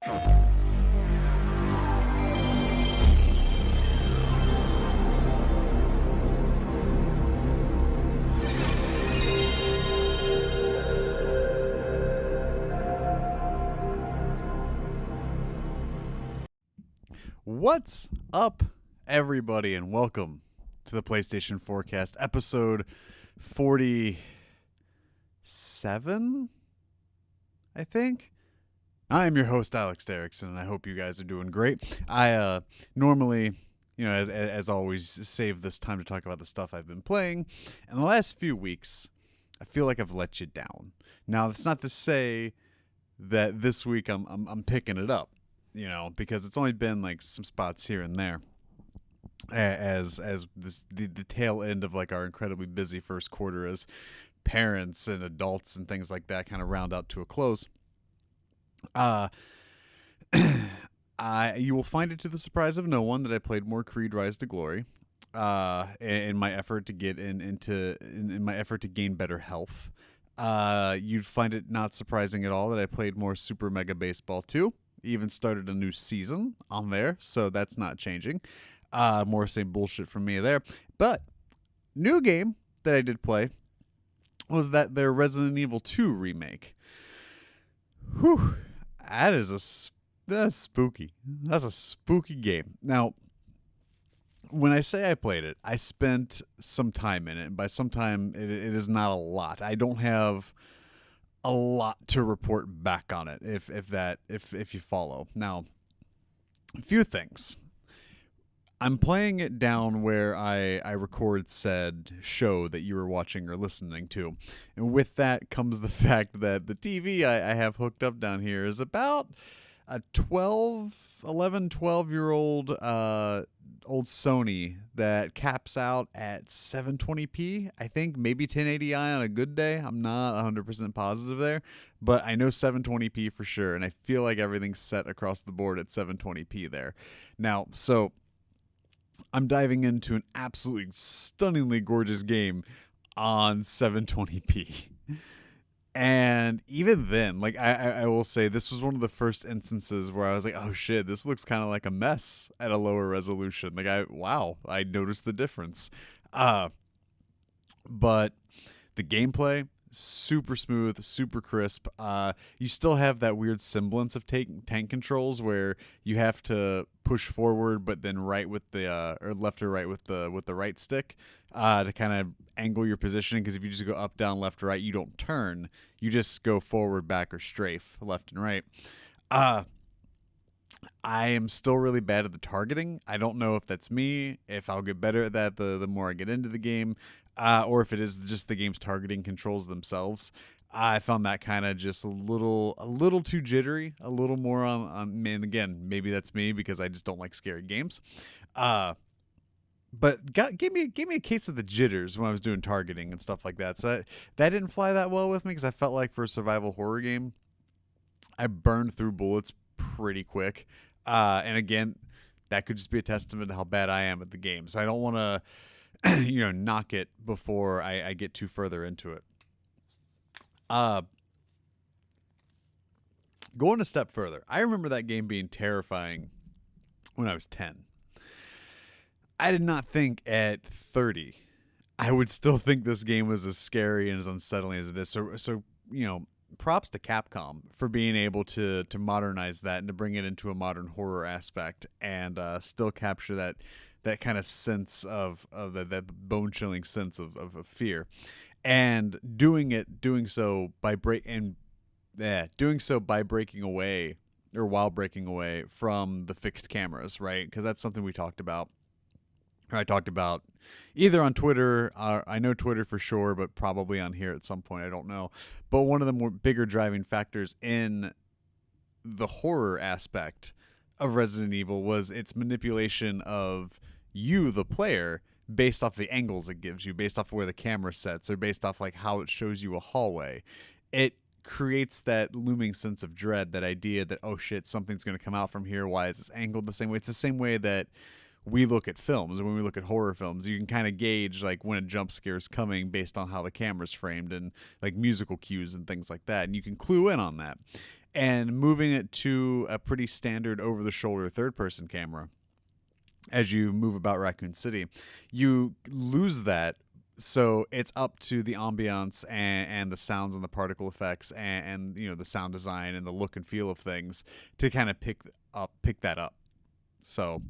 What's up, everybody, and welcome to the PlayStation Forecast, episode 47, I think. I'm your host, Alex Derrickson, and I hope you guys are doing great. I normally, as always, save this time to talk about the stuff I've been playing. In the last few weeks, I feel like I've let you down. Now, that's not to say that this week I'm picking it up. Because it's only been like some spots here and there as the tail end of like our incredibly busy first quarter as parents and adults and things like that kind of round out to a close. You will find it to the surprise of no one that I played more Creed Rise to Glory in my effort to get in my effort to gain better health. You'd find it not surprising at all that I played more Super Mega Baseball 2. Even started a new season on there, so that's not changing. More same bullshit from me there. But new game that I did play was their Resident Evil 2 remake. Whew, that's spooky. That's a spooky game. Now, when I say I played it, I spent some time in it. And by some time, it is not a lot. I don't have a lot to report back on it if you follow. Now, a few things. I'm playing it down where I record said show that you were watching or listening to. And with that comes the fact that the TV I have hooked up down here is about a 12-year-old old Sony that caps out at 720p, I think, maybe 1080i on a good day. I'm not 100% positive there, but I know 720p for sure, and I feel like everything's set across the board at 720p there. Now, so I'm diving into an absolutely stunningly gorgeous game on 720p. And even then, like I will say, this was one of the first instances where I was like, oh shit, this looks kind of like a mess at a lower resolution. Like I noticed the difference. But the gameplay, super smooth, super crisp. You still have that weird semblance of tank controls where you have to push forward, but then right with the or left or right with the right stick to kind of angle your positioning. Because if you just go up, down, left, right, you don't turn. You just go forward, back, or strafe, left and right. I am still really bad at the targeting. I don't know if that's me, if I'll get better at that the more I get into the game, or if it is just the game's targeting controls themselves. I found that kind of just a little too jittery, a little more on and again, maybe that's me because I just don't like scary games. But gave me a case of the jitters when I was doing targeting and stuff like that. So that didn't fly that well with me because I felt like for a survival horror game, I burned through bullets pretty quick. And again, that could just be a testament to how bad I am at the game. So I don't want to, knock it before I get too further into it. Going a step further, I remember that game being terrifying when I was 10. I did not think at 30 I would still think this game was as scary and as unsettling as it is. So props to Capcom for being able to modernize that and to bring it into a modern horror aspect and still capture that kind of sense of that bone-chilling sense of fear, and doing so by breaking away while breaking away from the fixed cameras, right? Because that's something we talked about. I talked about either on Twitter, I know Twitter for sure, but probably on here at some point, I don't know. But one of the more bigger driving factors in the horror aspect of Resident Evil was its manipulation of you, the player, based off the angles it gives you, based off of where the camera sets, or based off like how it shows you a hallway. It creates that looming sense of dread, that idea that, oh shit, something's going to come out from here. Why is this angled the same way? It's the same way that we look at films, when we look at horror films, you can kind of gauge like when a jump scare is coming based on how the camera's framed and like musical cues and things like that. And you can clue in on that. and moving it to a pretty standard over-the-shoulder third-person camera as you move about Raccoon City, you lose that. So it's up to the ambiance and the sounds and the particle effects and the sound design and the look and feel of things to kind of pick that up. So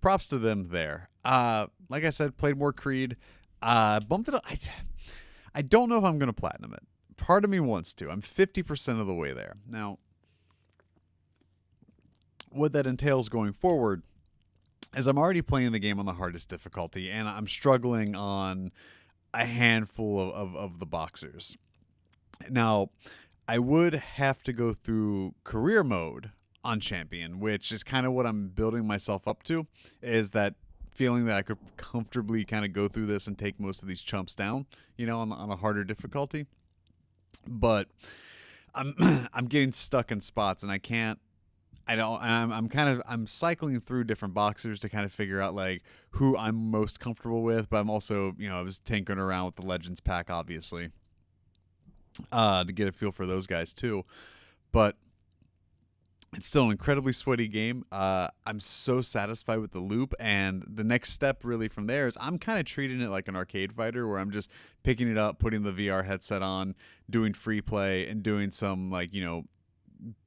props to them there. Like I said, played more Creed. Bumped it up. I don't know if I'm going to platinum it. Part of me wants to. I'm 50% of the way there. Now, what that entails going forward is I'm already playing the game on the hardest difficulty, and I'm struggling on a handful of the boxers. Now, I would have to go through career mode on Champion, which is kind of what I'm building myself up to, is that feeling that I could comfortably kind of go through this and take most of these chumps down, on a harder difficulty. But I'm getting stuck in spots, and I'm cycling through different boxers to kind of figure out like who I'm most comfortable with, but I'm also, I was tinkering around with the Legends pack, obviously, to get a feel for those guys too. But it's still an incredibly sweaty game. I'm so satisfied with the loop, and the next step really from there is I'm kind of treating it like an arcade fighter, where I'm just picking it up, putting the VR headset on, doing free play, and doing some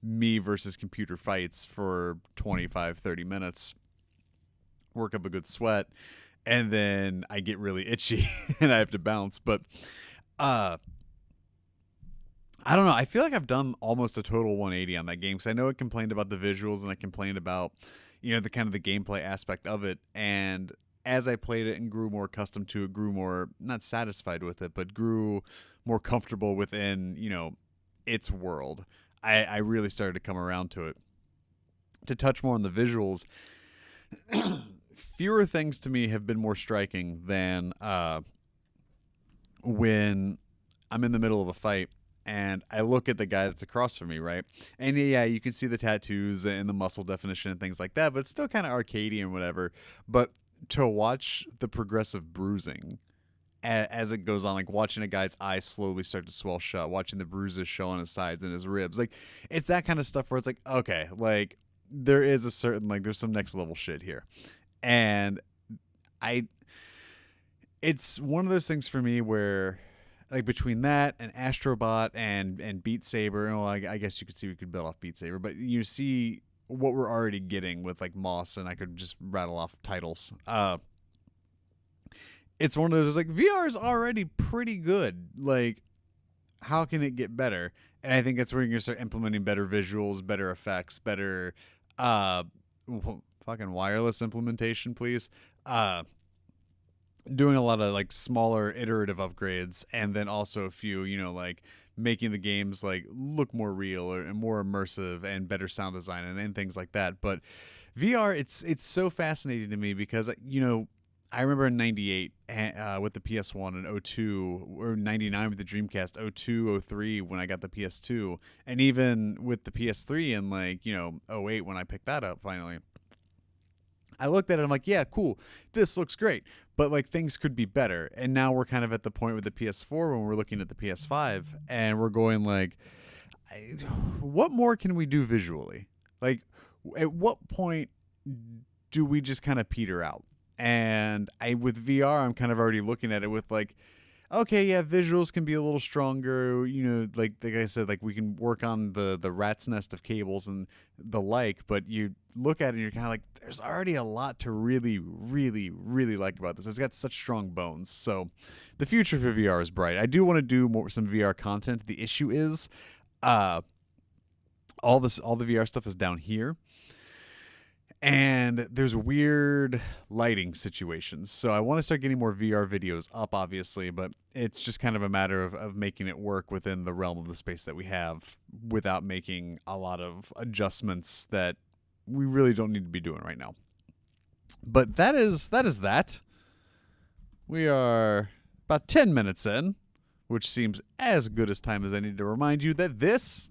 me versus computer fights for 25, 30 minutes, work up a good sweat, and then I get really itchy and I have to bounce. But I don't know. I feel like I've done almost a total 180 on that game, because I know it complained about the visuals and I complained about, the kind of the gameplay aspect of it. And as I played it and grew more accustomed to it, grew more, not satisfied with it, but grew more comfortable within, its world, I really started to come around to it. To touch more on the visuals, fewer things to me have been more striking than when I'm in the middle of a fight and I look at the guy that's across from me, right? And yeah, you can see the tattoos and the muscle definition and things like that, but it's still kind of arcadey and whatever. But to watch the progressive bruising as it goes on, like watching a guy's eyes slowly start to swell shut, watching the bruises show on his sides and his ribs, like it's that kind of stuff where it's like, okay, like there is a certain, like there's some next level shit here. And it's one of those things for me where, like, between that and Astrobot and Beat Saber, I guess you could see we could build off Beat Saber, but you see what we're already getting with like Moss, and I could just rattle off titles. It's one of those, like, VR is already pretty good. Like, how can it get better? And I think that's where you're going to start implementing better visuals, better effects, better fucking wireless implementation, please. Doing a lot of like smaller iterative upgrades, and then also a few, like making the games like look more real and more immersive and better sound design and things like that. But VR, it's so fascinating to me because, I remember in 98 with the PS1 and 02, or 99 with the Dreamcast, 02, 03 when I got the PS2, and even with the PS3 in like, 08 when I picked that up finally. I looked at it, I'm like, yeah, cool, this looks great, but like things could be better. And now we're kind of at the point with the PS4 when we're looking at the PS5 and we're going like, what more can we do visually? Like, at what point do we just kind of peter out? And with VR, I'm kind of already looking at it with like, okay, yeah, visuals can be a little stronger, like I said, like we can work on the rat's nest of cables and the like, but you look at it and you're kind of like, there's already a lot to really, really, really like about this. It's got such strong bones. So the future for VR is bright. I do want to do some VR content. The issue is all the VR stuff is down here. And there's weird lighting situations. So I want to start getting more VR videos up, obviously, but it's just kind of a matter of making it work within the realm of the space that we have without making a lot of adjustments that we really don't need to be doing right now. But that is that. We are about 10 minutes in, which seems as good as time as I need to remind you that this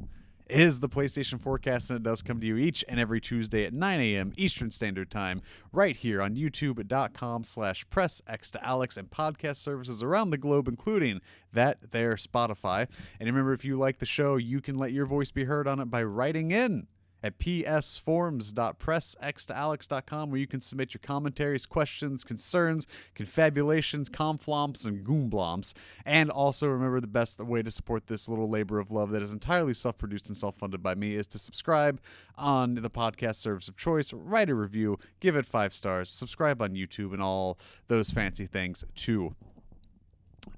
is the PlayStation Forecast, and it does come to you each and every Tuesday at 9 a.m. Eastern Standard Time, right here on youtube.com/pressx2alex and podcast services around the globe, including that there Spotify. And remember, if you like the show, you can let your voice be heard on it by writing in at psforums.pressx2alex.com, where you can submit your commentaries, questions, concerns, confabulations, conflomps, and goomblomps. And also remember, the best way to support this little labor of love that is entirely self-produced and self-funded by me is to subscribe on the podcast service of choice, write a review, give it 5 stars, subscribe on YouTube, and all those fancy things too.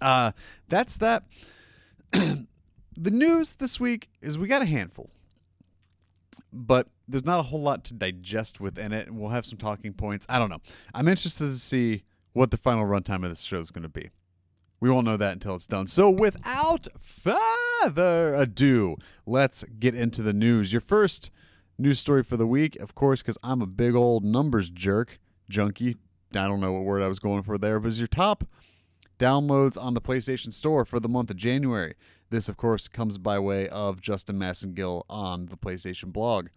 That's that. The news this week is we got a handful, but there's not a whole lot to digest within it, and we'll have some talking points. I don't know. I'm interested to see what the final runtime of this show is going to be. We won't know that until it's done. So without further ado, let's get into the news. Your first news story for the week, of course, because I'm a big old numbers junkie. I don't know what word I was going for there, but is your top downloads on the PlayStation Store for the month of January. This, of course, comes by way of Justin Massengill on the PlayStation blog.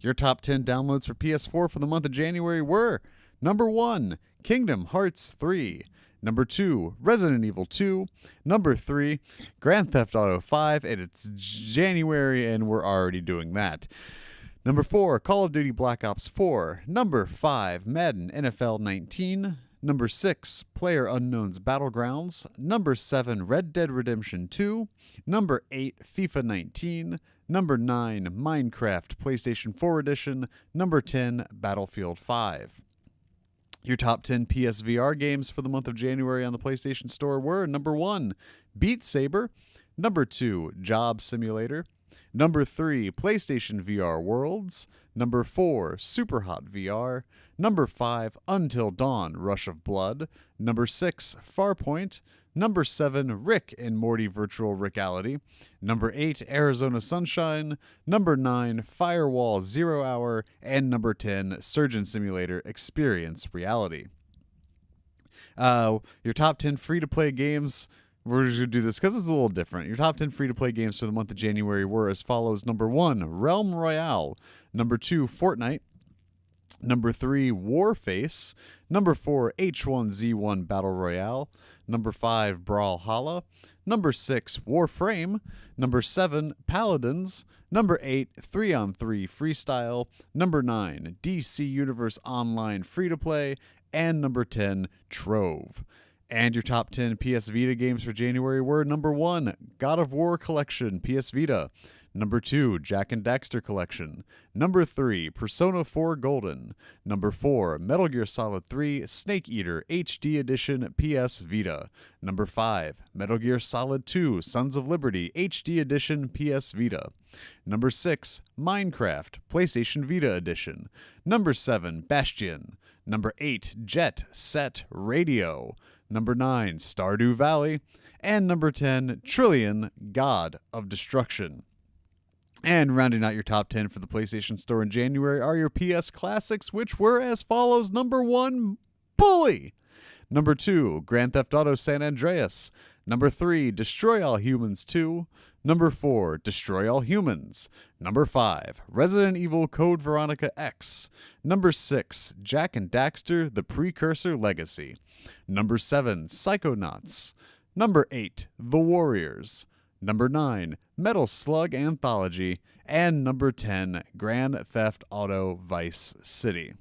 Your top 10 downloads for PS4 for the month of January were: number 1, Kingdom Hearts 3. Number 2, Resident Evil 2. Number 3, Grand Theft Auto 5. And it's January, and we're already doing that. Number 4, Call of Duty Black Ops 4. Number 5, Madden NFL 19. Number 6, PlayerUnknown's Battlegrounds. Number 7, Red Dead Redemption 2. Number 8, FIFA 19. Number 9, Minecraft PlayStation 4 Edition. Number 10, Battlefield 5. Your top 10 PSVR games for the month of January on the PlayStation Store were: number 1, Beat Saber. Number 2, Job Simulator. Number 3, PlayStation VR Worlds. Number 4, Superhot VR. Number 5, Until Dawn Rush of Blood. Number 6, Farpoint. Number 7, Rick and Morty Virtual Reality. Number 8, Arizona Sunshine. Number 9, Firewall Zero Hour. And number 10, Surgeon Simulator Experience Reality. Your top 10 free-to-play games, we're going to do this because it's a little different. Your top 10 free-to-play games for the month of January were as follows. Number 1, Realm Royale. Number 2, Fortnite. Number 3, Warface. Number 4, H1Z1 Battle Royale. Number 5, Brawlhalla. Number 6, Warframe. Number 7, Paladins. Number 8, 3-on-3 Freestyle. Number 9, DC Universe Online Free-to-Play. And number 10, Trove. And your top 10 PS Vita games for January were: number 1, God of War Collection, PS Vita. Number 2, Jak and Daxter Collection. Number 3, Persona 4 Golden. Number 4, Metal Gear Solid 3 Snake Eater HD Edition, PS Vita. Number 5, Metal Gear Solid 2 Sons of Liberty HD Edition, PS Vita. Number 6, Minecraft PlayStation Vita Edition. Number 7, Bastion. Number 8, Jet Set Radio. Number 9, Stardew Valley. And number 10, Trillion God of Destruction. And rounding out your top 10 for the PlayStation Store in January are your PS Classics, which were as follows. Number 1, Bully. Number 2, Grand Theft Auto San Andreas. Number 3, Destroy All Humans 2. Number 4, Destroy All Humans. Number 5, Resident Evil Code Veronica X. Number 6, Jak and Daxter, The Precursor Legacy. Number 7, Psychonauts. Number 8, The Warriors. Number 9, Metal Slug Anthology. And number 10, Grand Theft Auto Vice City.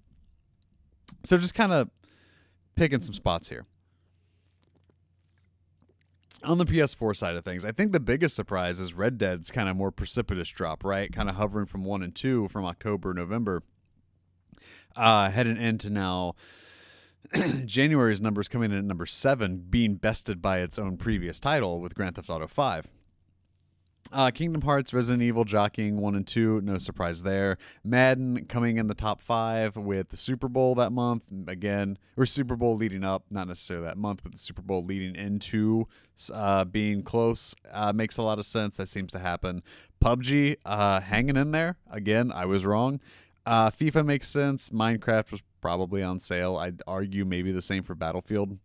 So just kind of picking some spots here. On the PS4 side of things, I think the biggest surprise is Red Dead's kind of more precipitous drop, right? Kind of hovering from 1 and 2 from October, November. Heading into now January's numbers coming in at number 7, being bested by its own previous title with Grand Theft Auto 5. Kingdom Hearts, Resident Evil jockeying 1 and 2, no surprise there. Madden coming in the top 5 with the Super Bowl that month, again, or Super Bowl leading up, not necessarily that month, but the Super Bowl leading into being close makes a lot of sense. That seems to happen. PUBG hanging in there, again, I was wrong. FIFA makes sense. Minecraft was probably on sale. I'd argue maybe the same for Battlefield.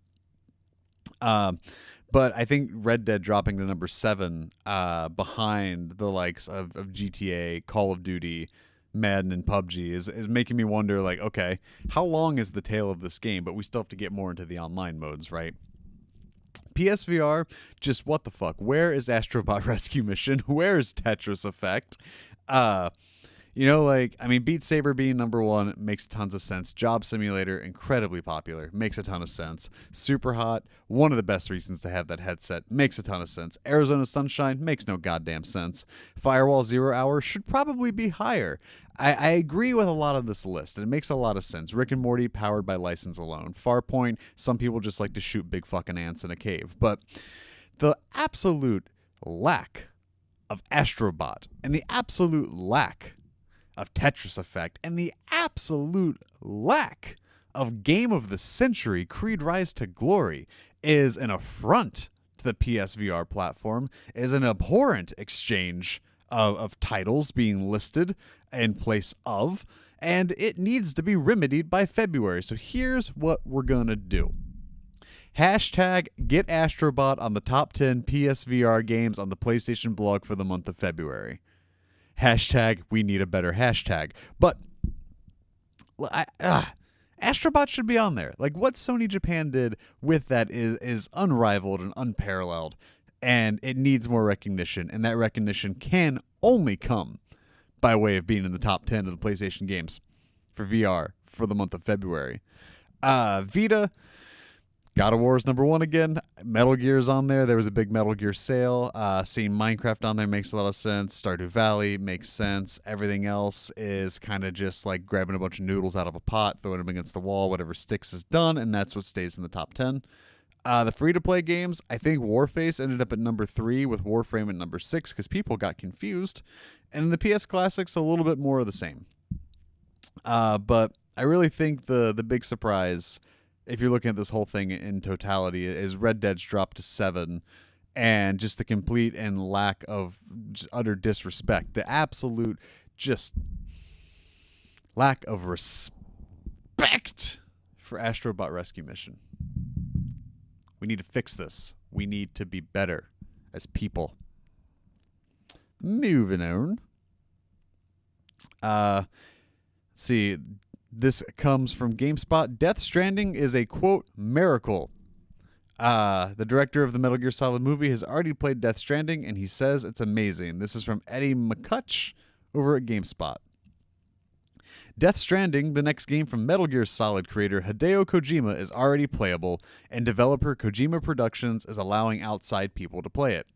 But I think Red Dead dropping to number 7 behind the likes of GTA, Call of Duty, Madden, and PUBG is making me wonder, like, okay, how long is the tail of this game? But we still have to get more into the online modes, right? PSVR, just what the fuck? Where is Astrobot Rescue Mission? Where is Tetris Effect? Uh, Beat Saber being number 1 makes tons of sense. Job Simulator, incredibly popular, makes a ton of sense. Super Hot, one of the best reasons to have that headset, makes a ton of sense. Arizona Sunshine makes no goddamn sense. Firewall Zero Hour should probably be higher. I agree with a lot of this list, and it makes a lot of sense. Rick and Morty, powered by license alone. Farpoint, some people just like to shoot big fucking ants in a cave. But the absolute lack of Astrobot and the absolute lack of Tetris Effect and the absolute lack of Game of the Century Creed Rise to Glory is an affront to the PSVR platform, is an abhorrent exchange of titles being listed in place of, and it needs to be remedied by February. So here's what we're gonna do. Hashtag get Astrobot on the top 10 PSVR games on the PlayStation blog for the month of February. Hashtag we need a better hashtag. But Astrobot should be on there. Like, what Sony Japan did with that is unrivaled and unparalleled, and it needs more recognition, and that recognition can only come by way of being in the top 10 of the PlayStation games for VR for the month of February. Vita, God of War is number 1 again. Metal Gear's on there. There was a big Metal Gear sale. Seeing Minecraft on there makes a lot of sense. Stardew Valley makes sense. Everything else is kind of just like grabbing a bunch of noodles out of a pot, throwing them against the wall. Whatever sticks is done, and that's what stays in the top 10. The free-to-play games, I think Warface ended up at number 3 with Warframe at number 6 because people got confused. And the PS Classics, a little bit more of the same. But I really think the big surprise, if you're looking at this whole thing in totality, is Red Dead's dropped to 7, and just the complete and lack of utter disrespect, the absolute just lack of respect for Astrobot Rescue Mission. We need to fix this. We need to be better as people. Moving on. Let's see. This comes from GameSpot. Death Stranding is a, quote, miracle. The director of the Metal Gear Solid movie has already played Death Stranding, and he says it's amazing. This is from Eddie McCutch over at GameSpot. Death Stranding, the next game from Metal Gear Solid creator Hideo Kojima, is already playable, and developer Kojima Productions is allowing outside people to play it.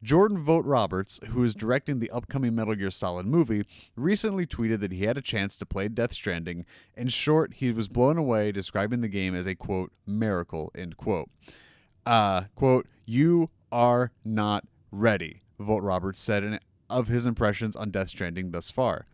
Jordan Vogt Roberts, who is directing the upcoming Metal Gear Solid movie, recently tweeted that he had a chance to play Death Stranding. In short, he was blown away, describing the game as a, quote, miracle, end quote. Quote, you are not ready, Vogt Roberts said of his impressions on Death Stranding thus far.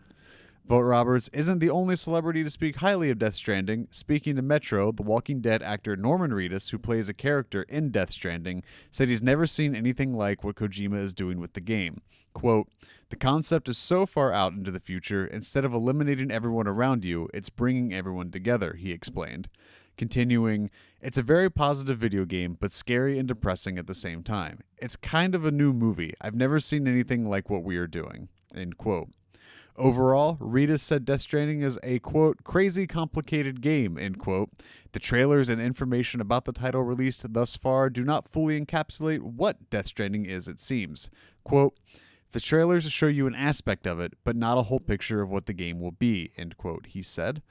Vogt Roberts isn't the only celebrity to speak highly of Death Stranding. Speaking to Metro, the Walking Dead actor Norman Reedus, who plays a character in Death Stranding, said he's never seen anything like what Kojima is doing with the game. Quote, the concept is so far out into the future, instead of eliminating everyone around you, it's bringing everyone together, he explained. Continuing, it's a very positive video game, but scary and depressing at the same time. It's kind of a new movie. I've never seen anything like what we are doing, end quote. Overall, Reedus said Death Stranding is a, quote, crazy complicated game, end quote. The trailers and information about the title released thus far do not fully encapsulate what Death Stranding is, it seems. Quote, the trailers show you an aspect of it, but not a whole picture of what the game will be, end quote, he said.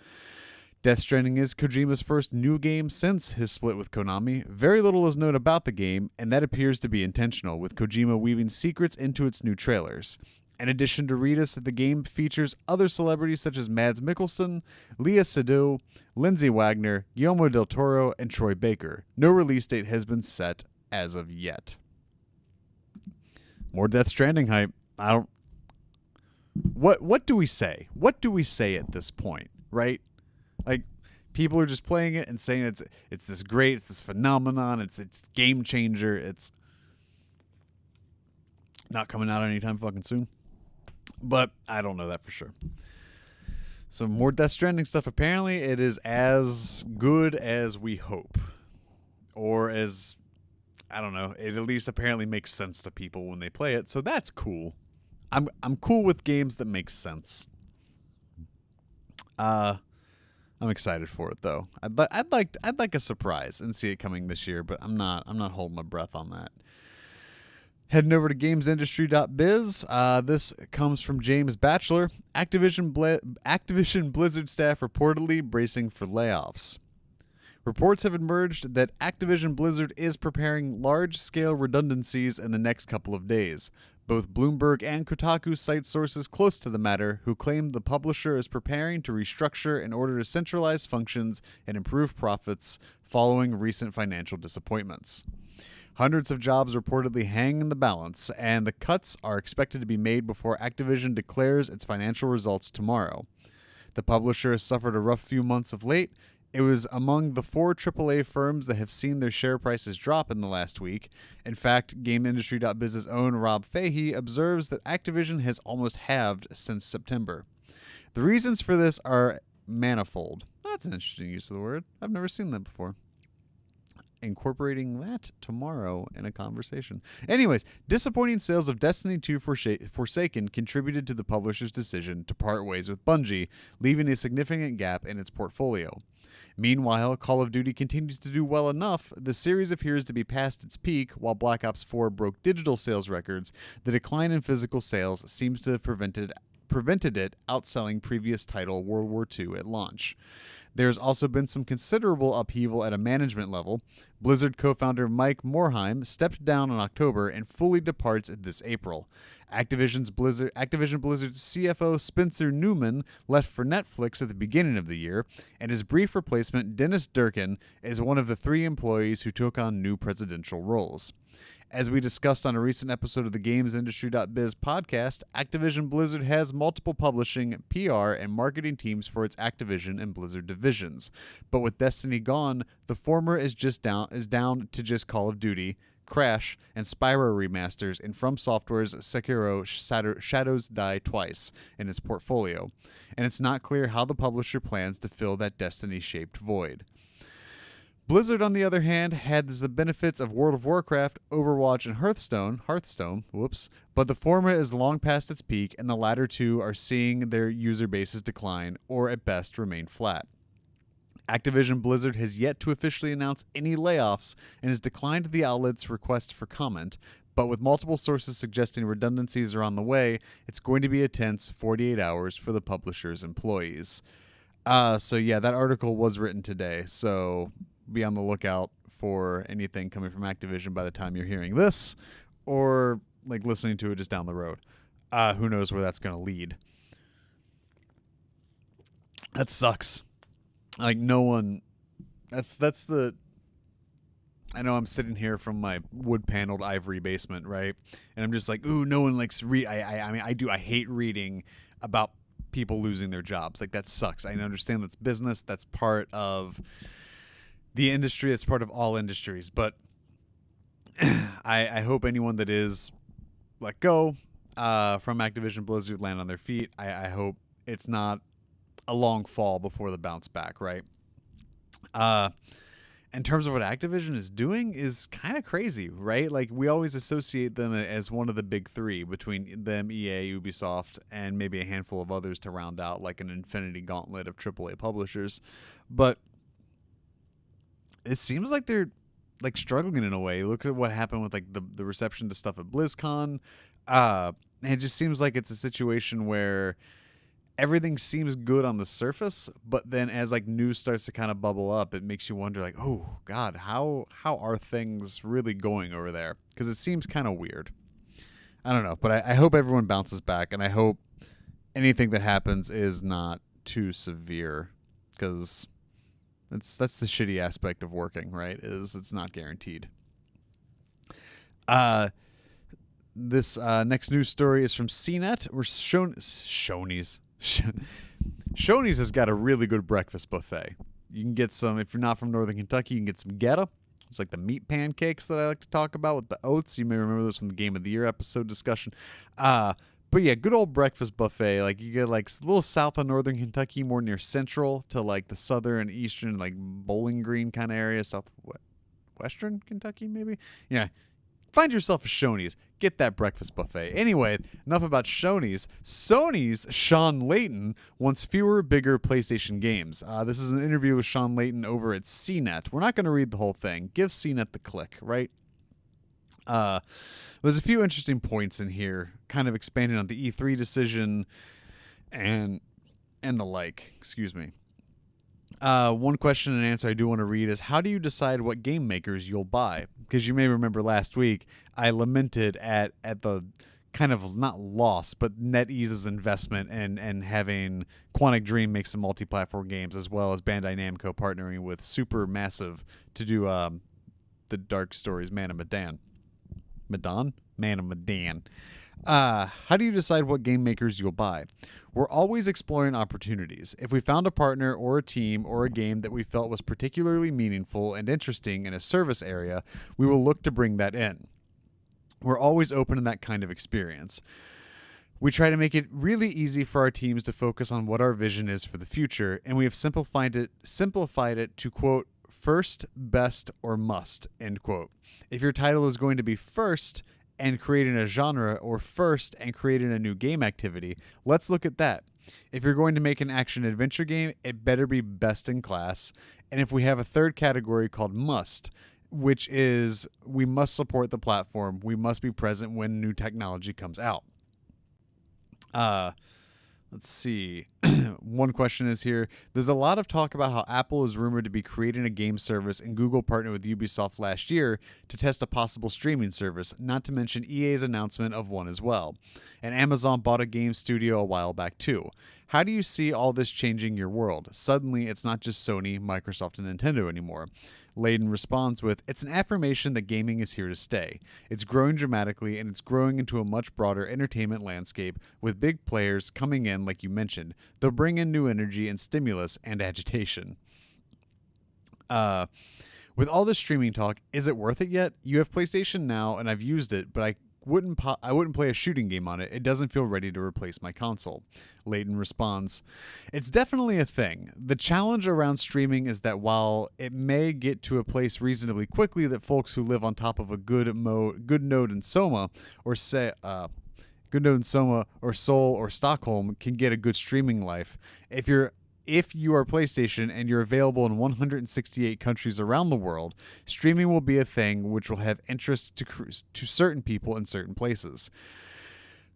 Death Stranding is Kojima's first new game since his split with Konami. Very little is known about the game, and that appears to be intentional, with Kojima weaving secrets into its new trailers. In addition to Reedus, the game features other celebrities such as Mads Mikkelsen, Léa Seydoux, Lindsay Wagner, Guillermo del Toro, and Troy Baker. No release date has been set as of yet. More Death Stranding hype. What do we say? What do we say at this point, right? Like, people are just playing it and saying it's this great, it's this phenomenon, it's game changer, it's not coming out anytime fucking soon. But I don't know that for sure. So more Death Stranding stuff. Apparently it is as good as we hope. Or as I don't know. It at least apparently makes sense to people when they play it, so that's cool. I'm cool with games that make sense. Uh, I'm excited for it though. I'd like a surprise and see it coming this year, but I'm not holding my breath on that. Heading over to gamesindustry.biz. This comes from James Batchelor. Activision Blizzard staff reportedly bracing for layoffs. Reports have emerged that Activision Blizzard is preparing large-scale redundancies in the next couple of days. Both Bloomberg and Kotaku cite sources close to the matter who claim the publisher is preparing to restructure in order to centralize functions and improve profits following recent financial disappointments. Hundreds of jobs reportedly hang in the balance, and the cuts are expected to be made before Activision declares its financial results tomorrow. The publisher has suffered a rough few months of late. It was among the 4 AAA firms that have seen their share prices drop in the last week. In fact, GameIndustry.biz's own Rob Fahey observes that Activision has almost halved since September. The reasons for this are manifold. That's an interesting use of the word. I've never seen that before. Incorporating that tomorrow in a conversation. Anyways, disappointing sales of Destiny 2 Forsaken contributed to the publisher's decision to part ways with Bungie, leaving a significant gap in its portfolio. Meanwhile, Call of Duty continues to do well enough. The series appears to be past its peak. While Black Ops 4 broke digital sales records, the decline in physical sales seems to have prevented it outselling previous title World War II at launch. There's also been some considerable upheaval at a management level. Blizzard co-founder Mike Morhaime stepped down in October and fully departs this April. Activision Blizzard's CFO Spencer Newman left for Netflix at the beginning of the year, and his brief replacement Dennis Durkin is one of the 3 employees who took on new presidential roles. As we discussed on a recent episode of the GamesIndustry.biz podcast, Activision Blizzard has multiple publishing, PR, and marketing teams for its Activision and Blizzard divisions. But with Destiny gone, the former is down to just Call of Duty, Crash, and Spyro remasters in From Software's Sekiro Shadows Die Twice in its portfolio. And it's not clear how the publisher plans to fill that Destiny-shaped void. Blizzard, on the other hand, has the benefits of World of Warcraft, Overwatch, and Hearthstone, but the former is long past its peak, and the latter 2 are seeing their user bases decline, or at best remain flat. Activision Blizzard has yet to officially announce any layoffs and has declined the outlet's request for comment, but with multiple sources suggesting redundancies are on the way, it's going to be a tense 48 hours for the publisher's employees. So yeah, that article was written today, so be on the lookout for anything coming from Activision by the time you're hearing this, or like listening to it just down the road. Who knows where that's going to lead. That sucks. Like no one. That's the. I know I'm sitting here from my wood-paneled ivory basement, right? And I'm just like, ooh, no one likes read. I mean, I do. I hate reading about people losing their jobs. Like that sucks. I understand that's business. That's part of the industry. It's part of all industries. But I hope anyone that is let go from Activision Blizzard land on their feet. I hope it's not a long fall before the bounce back, right? In terms of what Activision is doing is kind of crazy, right? Like we always associate them as one of the big 3 between them, EA, Ubisoft, and maybe a handful of others to round out like an infinity gauntlet of AAA publishers. But it seems like they're like struggling in a way. Look at what happened with like the reception to stuff at BlizzCon. It just seems like it's a situation where everything seems good on the surface, but then as like news starts to kind of bubble up, it makes you wonder like, oh God, how are things really going over there? Because it seems kind of weird. I don't know, but I hope everyone bounces back, and I hope anything that happens is not too severe, because that's the shitty aspect of working, right? Is it's not guaranteed. This next news story is from CNET. We're Shoney's. Shoney's has got a really good breakfast buffet. You can get some, if you're not from Northern Kentucky, you can get some geta. It's like the meat pancakes that I like to talk about with the oats. You may remember this from the Game of the Year episode discussion. But yeah, good old breakfast buffet. Like you get like a little south of Northern Kentucky, more near central to like the southern and eastern, like Bowling Green kind of area, Western Kentucky, maybe? Yeah. Find yourself a Shoney's. Get that breakfast buffet. Anyway, enough about Shoney's. Sony's Sean Layton wants fewer, bigger PlayStation games. This is an interview with Sean Layton over at CNET. We're not going to read the whole thing. Give CNET the click, right? There's a few interesting points in here, kind of expanding on the E3 decision and the like. Excuse me. One question and answer I do want to read is, how do you decide what game makers you'll buy? Because you may remember last week I lamented at the kind of not loss, but NetEase's investment and having Quantic Dream make some multi-platform games, as well as Bandai Namco partnering with Supermassive to do the Dark Stories Man of Medan. Man of Medan. How do you decide what game makers you'll buy? We're always exploring opportunities. If we found a partner or a team or a game that we felt was particularly meaningful and interesting in a service area, we will look to bring that in. We're always open to that kind of experience. We try to make it really easy for our teams to focus on what our vision is for the future, and we have simplified it to, quote, first, best, or must, end quote. If your title is going to be first and creating a genre, or first and creating a new game activity, let's look at that. If you're going to make an action-adventure game, it better be best in class. And if we have a third category called must, which is we must support the platform, we must be present when new technology comes out. Let's see. One question is here. There's a lot of talk about how Apple is rumored to be creating a game service, and Google partnered with Ubisoft last year to test a possible streaming service, not to mention EA's announcement of one as well. And Amazon bought a game studio a while back too. How do you see all this changing your world? Suddenly, it's not just Sony, Microsoft, and Nintendo anymore. Layden responds with, it's an affirmation that gaming is here to stay. It's growing dramatically, and it's growing into a much broader entertainment landscape with big players coming in, like you mentioned. They'll bring in new energy and stimulus and agitation. With all this streaming talk, is it worth it yet? You have PlayStation Now, and I've used it, but I wouldn't play a shooting game on it. It doesn't feel ready to replace my console. Layton responds, it's definitely a thing. The challenge around streaming is that while it may get to a place reasonably quickly that folks who live on top of a good node in Soma or Seoul or Stockholm can get a good streaming life, if you are PlayStation and you're available in 168 countries around the world, streaming will be a thing which will have interest to certain people in certain places.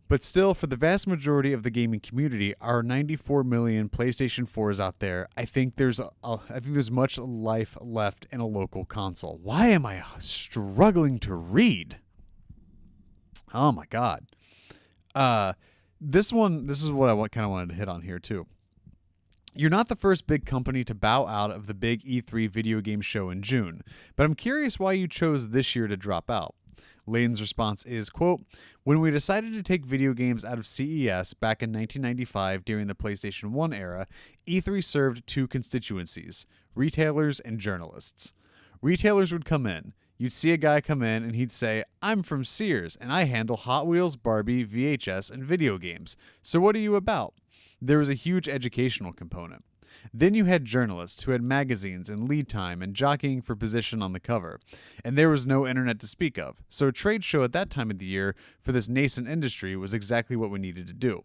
But still, for the vast majority of the gaming community, our 94 million PlayStation 4s out there, I think there's much life left in a local console. Why am I struggling to read? Oh my God. This is what I kind of wanted to hit on here too. You're not the first big company to bow out of the big E3 video game show in June, but I'm curious why you chose this year to drop out. Layton's response is, quote, when we decided to take video games out of CES back in 1995 during the PlayStation 1 era, E3 served two constituencies, retailers and journalists. Retailers would come in. You'd see a guy come in and he'd say, I'm from Sears and I handle Hot Wheels, Barbie, VHS, and video games. So what are you about? There was a huge educational component. Then you had journalists who had magazines and lead time and jockeying for position on the cover. And there was no internet to speak of. So a trade show at that time of the year for this nascent industry was exactly what we needed to do.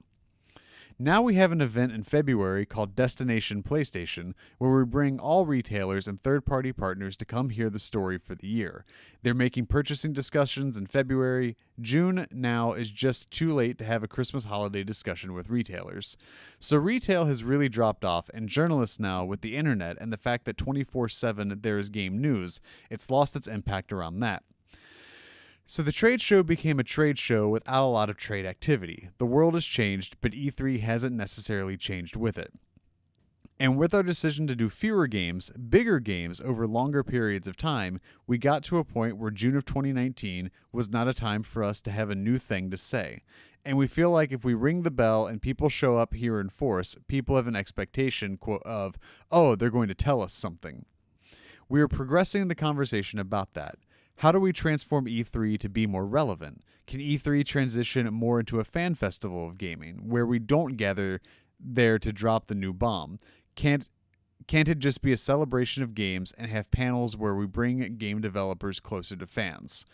Now we have an event in February called Destination PlayStation, where we bring all retailers and third-party partners to come hear the story for the year. They're making purchasing discussions in February. June now is just too late to have a Christmas holiday discussion with retailers. So retail has really dropped off, and journalists now, with the internet and the fact that 24/7 there is game news, it's lost its impact around that. So the trade show became a trade show without a lot of trade activity. The world has changed, but E3 hasn't necessarily changed with it. And with our decision to do fewer games, bigger games over longer periods of time, we got to a point where June of 2019 was not a time for us to have a new thing to say. And we feel like if we ring the bell and people show up here in force, people have an expectation of, oh, they're going to tell us something. We are progressing the conversation about that. How do we transform E3 to be more relevant? Can E3 transition more into a fan festival of gaming, where we don't gather there to drop the new bomb? Can Can't it just be a celebration of games and have panels where we bring game developers closer to fans?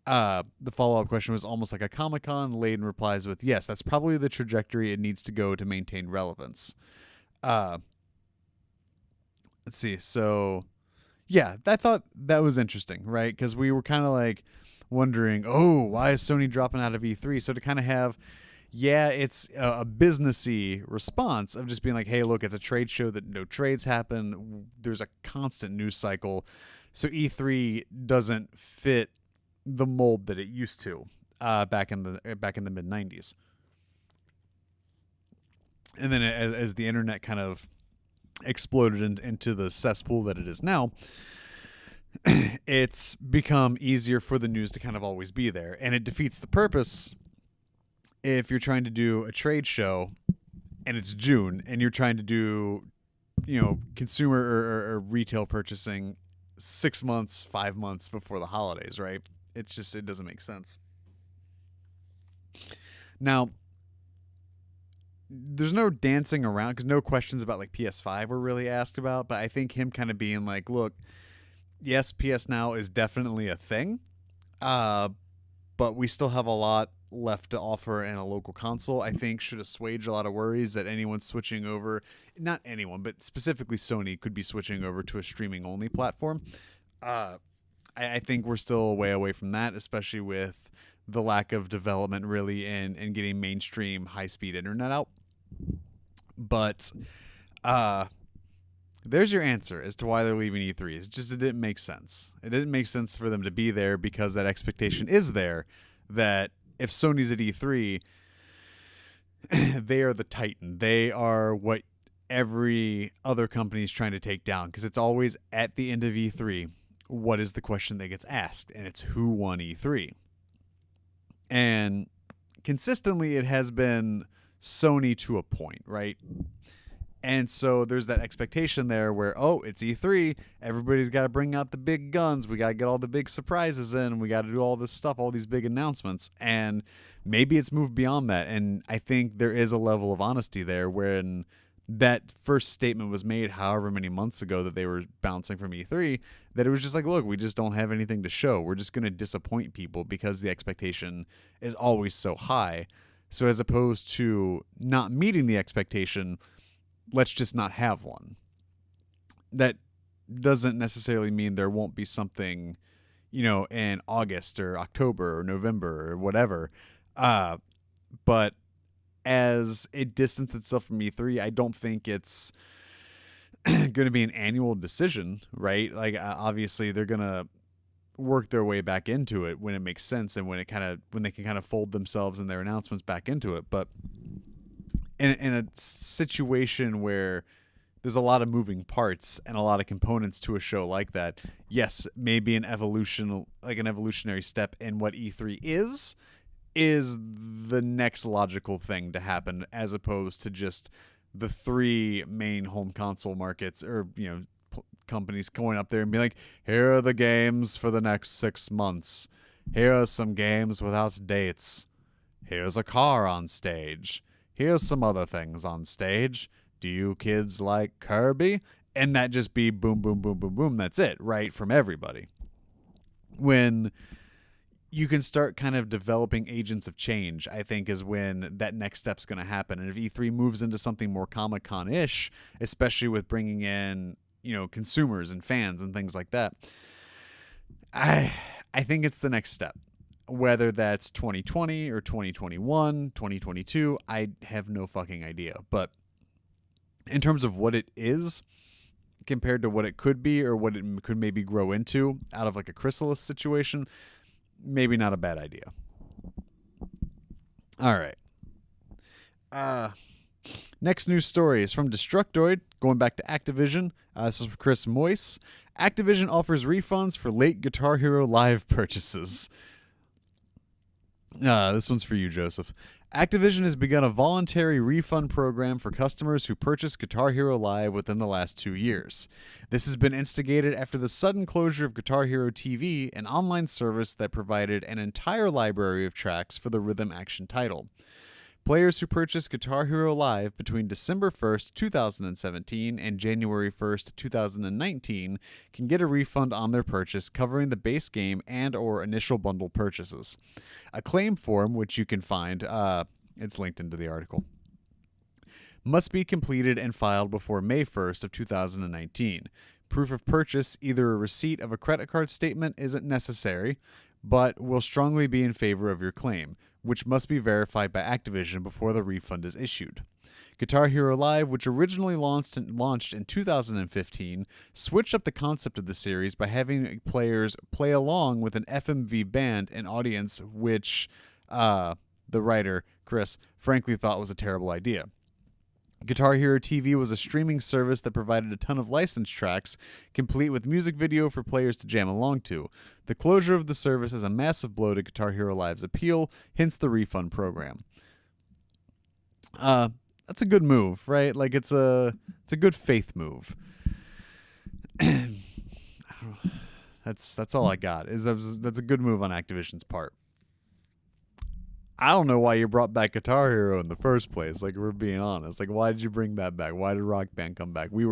The follow-up question was almost like a Comic-Con. Layden replies with, yes, that's probably the trajectory it needs to go to maintain relevance. Let's see. So, yeah, I thought that was interesting, right? Because we were kind of like wondering, oh, why is Sony dropping out of E3? So to kind of have, yeah, it's a businessy response of just being like, hey, look, it's a trade show that no trades happen. There's a constant news cycle. So E3 doesn't fit the mold that it used to back in the mid 90s. And then as the internet kind of exploded into the cesspool that it is now, it's become easier for the news to kind of always be there, and it defeats the purpose if you're trying to do a trade show and it's June and you're trying to do, consumer or retail purchasing 6 months, 5 months before the holidays, right? It doesn't make sense. Now, there's no dancing around because no questions about like PS5 were really asked about, but I think him kind of being like, look, yes, PS Now is definitely a thing, but we still have a lot left to offer in a local console. I think should assuage a lot of worries that anyone switching over, not anyone, but specifically Sony could be switching over to a streaming only platform. I think we're still way away from that, especially with the lack of development really in getting mainstream high-speed internet out. But there's your answer as to why they're leaving E3. It didn't make sense. It didn't make sense for them to be there because that expectation is there that if Sony's at E3, they are the Titan. They are what every other company is trying to take down, because it's always at the end of E3, what is the question that gets asked? And it's who won E3? And consistently it has been Sony to a point, right? And so there's that expectation there where, oh, it's E3. Everybody's got to bring out the big guns. We got to get all the big surprises in. We got to do all this stuff, all these big announcements. And maybe it's moved beyond that. And I think there is a level of honesty there when that first statement was made however many months ago that they were bouncing from E3, that it was just like, look, we just don't have anything to show. We're just going to disappoint people because the expectation is always so high. So as opposed to not meeting the expectation, let's just not have one. That doesn't necessarily mean there won't be something, in August or October or November or whatever. But as it distances itself from E3, I don't think it's going to be an annual decision, right? Like, obviously they're going to work their way back into it when it makes sense and when they can kind of fold themselves and their announcements back into it. But in a situation where there's a lot of moving parts and a lot of components to a show like that, yes, maybe an evolutionary step in what E3 is the next logical thing to happen, as opposed to just the three main home console markets or companies going up there and be like, here are the games for the next 6 months. Here are some games without dates. Here's a car on stage. Here's some other things on stage. Do you kids like Kirby? And that just be boom, boom, boom, boom, boom. That's it, right? From everybody. When you can start kind of developing agents of change, I think, is when that next step's going to happen. And if E3 moves into something more Comic-Con-ish, especially with bringing in, consumers and fans and things like that, I think it's the next step. Whether that's 2020 or 2021, 2022, I have no fucking idea. But in terms of what it is compared to what it could be or what it could maybe grow into out of like a chrysalis situation, maybe not a bad idea. All right. Next news story is from Destructoid, going back to Activision. This is from Chris Moyse. Activision offers refunds for late Guitar Hero Live purchases. This one's for you, Joseph. Activision has begun a voluntary refund program for customers who purchased Guitar Hero Live within the last 2 years. This has been instigated after the sudden closure of Guitar Hero TV, an online service that provided an entire library of tracks for the rhythm action title. Players who purchase Guitar Hero Live between December 1st, 2017 and January 1st, 2019 can get a refund on their purchase covering the base game and or initial bundle purchases. A claim form, which you can find, it's linked into the article, must be completed and filed before May 1st of 2019. Proof of purchase, either a receipt of a credit card statement, isn't necessary, but will strongly be in favor of your claim, which must be verified by Activision before the refund is issued. Guitar Hero Live, which originally launched in 2015, switched up the concept of the series by having players play along with an FMV band and audience, which the writer, Chris, frankly thought was a terrible idea. Guitar Hero TV was a streaming service that provided a ton of licensed tracks, complete with music video for players to jam along to. The closure of the service is a massive blow to Guitar Hero Live's appeal, hence the refund program. That's a good move, right? Like it's a good faith move. That's all I got. That's a good move on Activision's part. I don't know why you brought back Guitar Hero in the first place. Like, we're being honest. Like, why did you bring that back? Why did Rock Band come back? We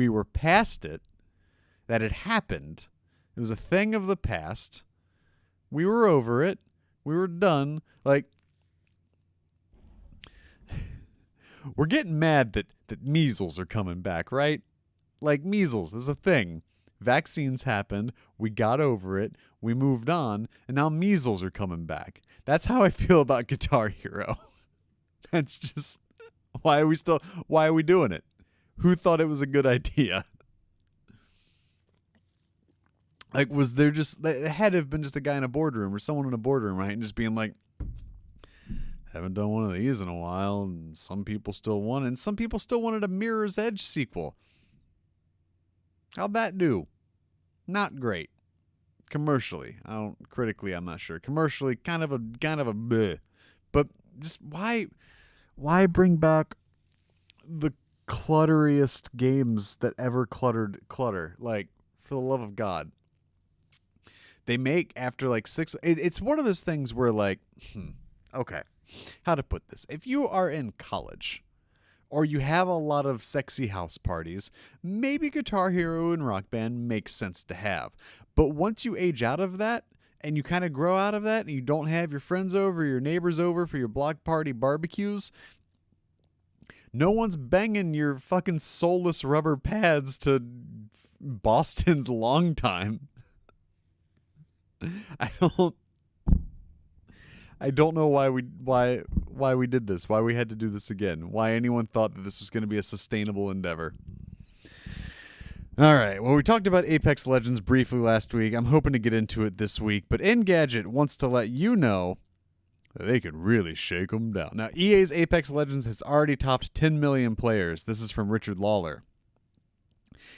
were past it. That had happened. It was a thing of the past. We were over it. We were done. Like, we're getting mad that measles are coming back, right? Like, measles, there's a thing. Vaccines happened. We got over it. We moved on. And now measles are coming back. That's how I feel about Guitar Hero. That's just, why are we doing it? Who thought it was a good idea? Like, was there just, it had to have been just a guy in a boardroom or someone in a boardroom, right? And just being like, haven't done one of these in a while. And some people still want it. And some people still wanted a Mirror's Edge sequel. How'd that do? Not great. Commercially, critically, I'm not sure. Commercially, kind of a bleh. But just why bring back the clutteriest games that ever cluttered clutter? Like, for the love of God. They make after like 6. It's one of those things where like, okay, how to put this? If you are in college, or you have a lot of sexy house parties, maybe Guitar Hero and Rock Band makes sense to have. But once you age out of that, and you kind of grow out of that, and you don't have your friends over, your neighbors over for your block party barbecues, no one's banging your fucking soulless rubber pads to Boston's Long Time. I don't know why we did this, why we had to do this again, why anyone thought that this was going to be a sustainable endeavor. All right, well, we talked about Apex Legends briefly last week. I'm hoping to get into it this week, but Engadget wants to let you know that they could really shake them down. Now, EA's Apex Legends has already topped 10 million players. This is from Richard Lawler.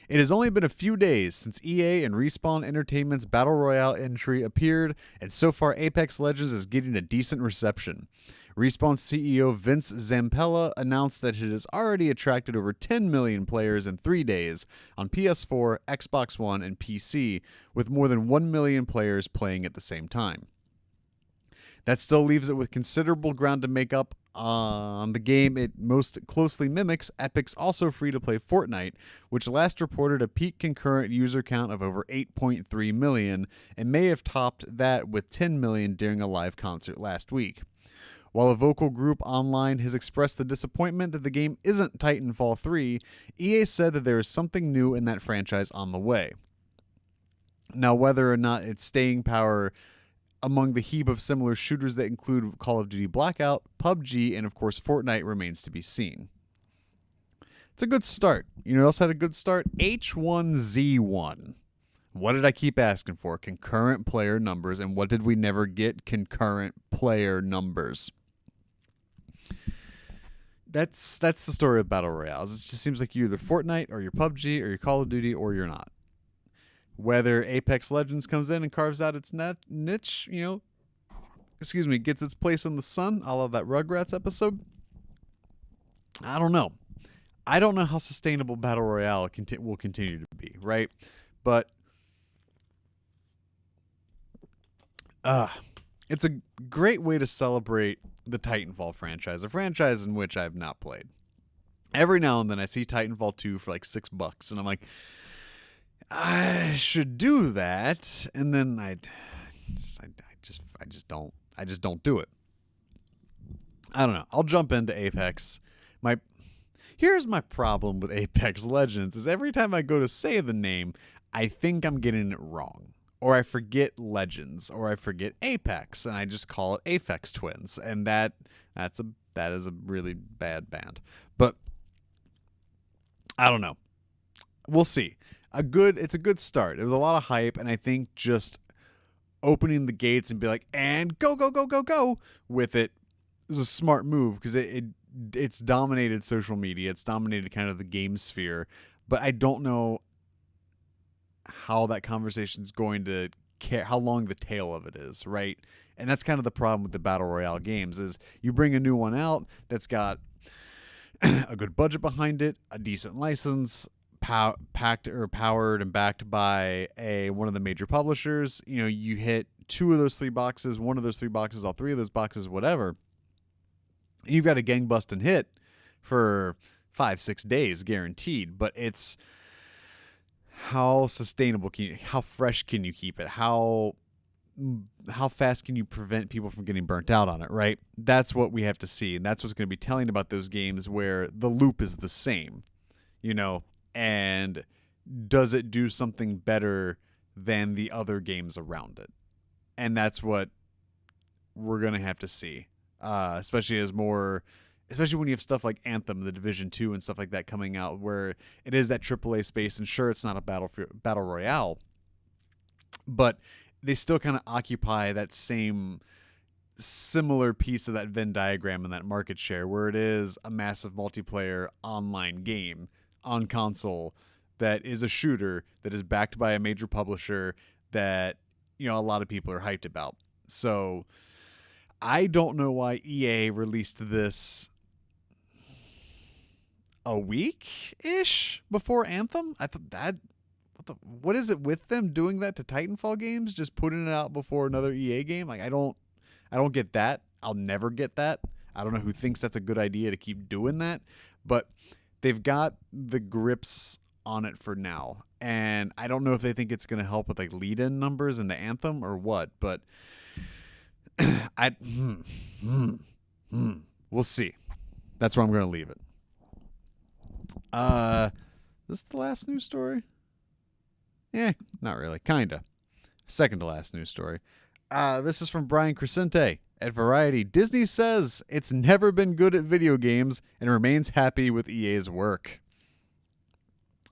It has only been a few days since EA and Respawn Entertainment's Battle Royale entry appeared, and so far Apex Legends is getting a decent reception. Respawn CEO Vince Zampella announced that it has already attracted over 10 million players in 3 days on PS4, Xbox One, and PC, with more than 1 million players playing at the same time. That still leaves it with considerable ground to make up on the game it most closely mimics, Epic's also free-to-play Fortnite, which last reported a peak concurrent user count of over 8.3 million and may have topped that with 10 million during a live concert last week. While a vocal group online has expressed the disappointment that the game isn't Titanfall 3, EA said that there is something new in that franchise on the way. Now, whether or not its staying power among the heap of similar shooters that include Call of Duty Blackout, PUBG, and of course Fortnite remains to be seen. It's a good start. You know what else had a good start? H1Z1. What did I keep asking for? Concurrent player numbers. And what did we never get? Concurrent player numbers. That's the story of Battle Royales. It just seems like you're either Fortnite or you're PUBG or you're Call of Duty or you're not. Whether Apex Legends comes in and carves out its niche, gets its place in the sun, I love that Rugrats episode. I don't know. I don't know how sustainable Battle Royale will continue to be, right? But it's a great way to celebrate the Titanfall franchise, a franchise in which I've not played. Every now and then I see Titanfall 2 for like $6 and I'm like, I should do that, and then I just don't do it. I don't know. I'll jump into Apex. Here's my problem with Apex Legends is every time I go to say the name, I think I'm getting it wrong. Or I forget Legends, or I forget Apex, and I just call it Aphex Twins, and that is a really bad band. But I don't know. We'll see. It's a good start. It was a lot of hype, and I think just opening the gates and be like, and go, go, go, go, go with it is a smart move because it's dominated social media. It's dominated kind of the game sphere, but I don't know how that conversation is going to care, how long the tail of it is, right? And that's kind of the problem with the Battle Royale games is you bring a new one out that's got a good budget behind it, a decent license, powered and backed by one of the major publishers. You know, you hit 2 of those 3 boxes, 1 of those 3 boxes, all 3 of those boxes, whatever. You've got a gangbusting hit for 5-6 days guaranteed, but it's how sustainable how fresh can you keep it? How fast can you prevent people from getting burnt out on it, right? That's what we have to see, and that's what's going to be telling about those games where the loop is the same, you know, and does it do something better than the other games around it? And that's what we're going to have to see, especially when you have stuff like Anthem, the Division 2 and stuff like that coming out where it is that AAA space, and sure, it's not a battle royale, but they still kind of occupy that similar piece of that Venn diagram and that market share where it is a massive multiplayer online game on console that is a shooter that is backed by a major publisher that, you know, a lot of people are hyped about. So I don't know why EA released this a week-ish before Anthem. I thought that what is it with them doing that to Titanfall games, just putting it out before another EA game? Like I don't get that. I'll never get that. I don't know who thinks that's a good idea to keep doing that, but they've got the grips on it for now. And I don't know if they think it's going to help with like lead-in numbers into Anthem or what, but we'll see. That's where I'm going to leave it. This is the last news story? Not really. Kinda. Second to last news story. This is from Brian Crescente at Variety. Disney says it's never been good at video games and remains happy with EA's work.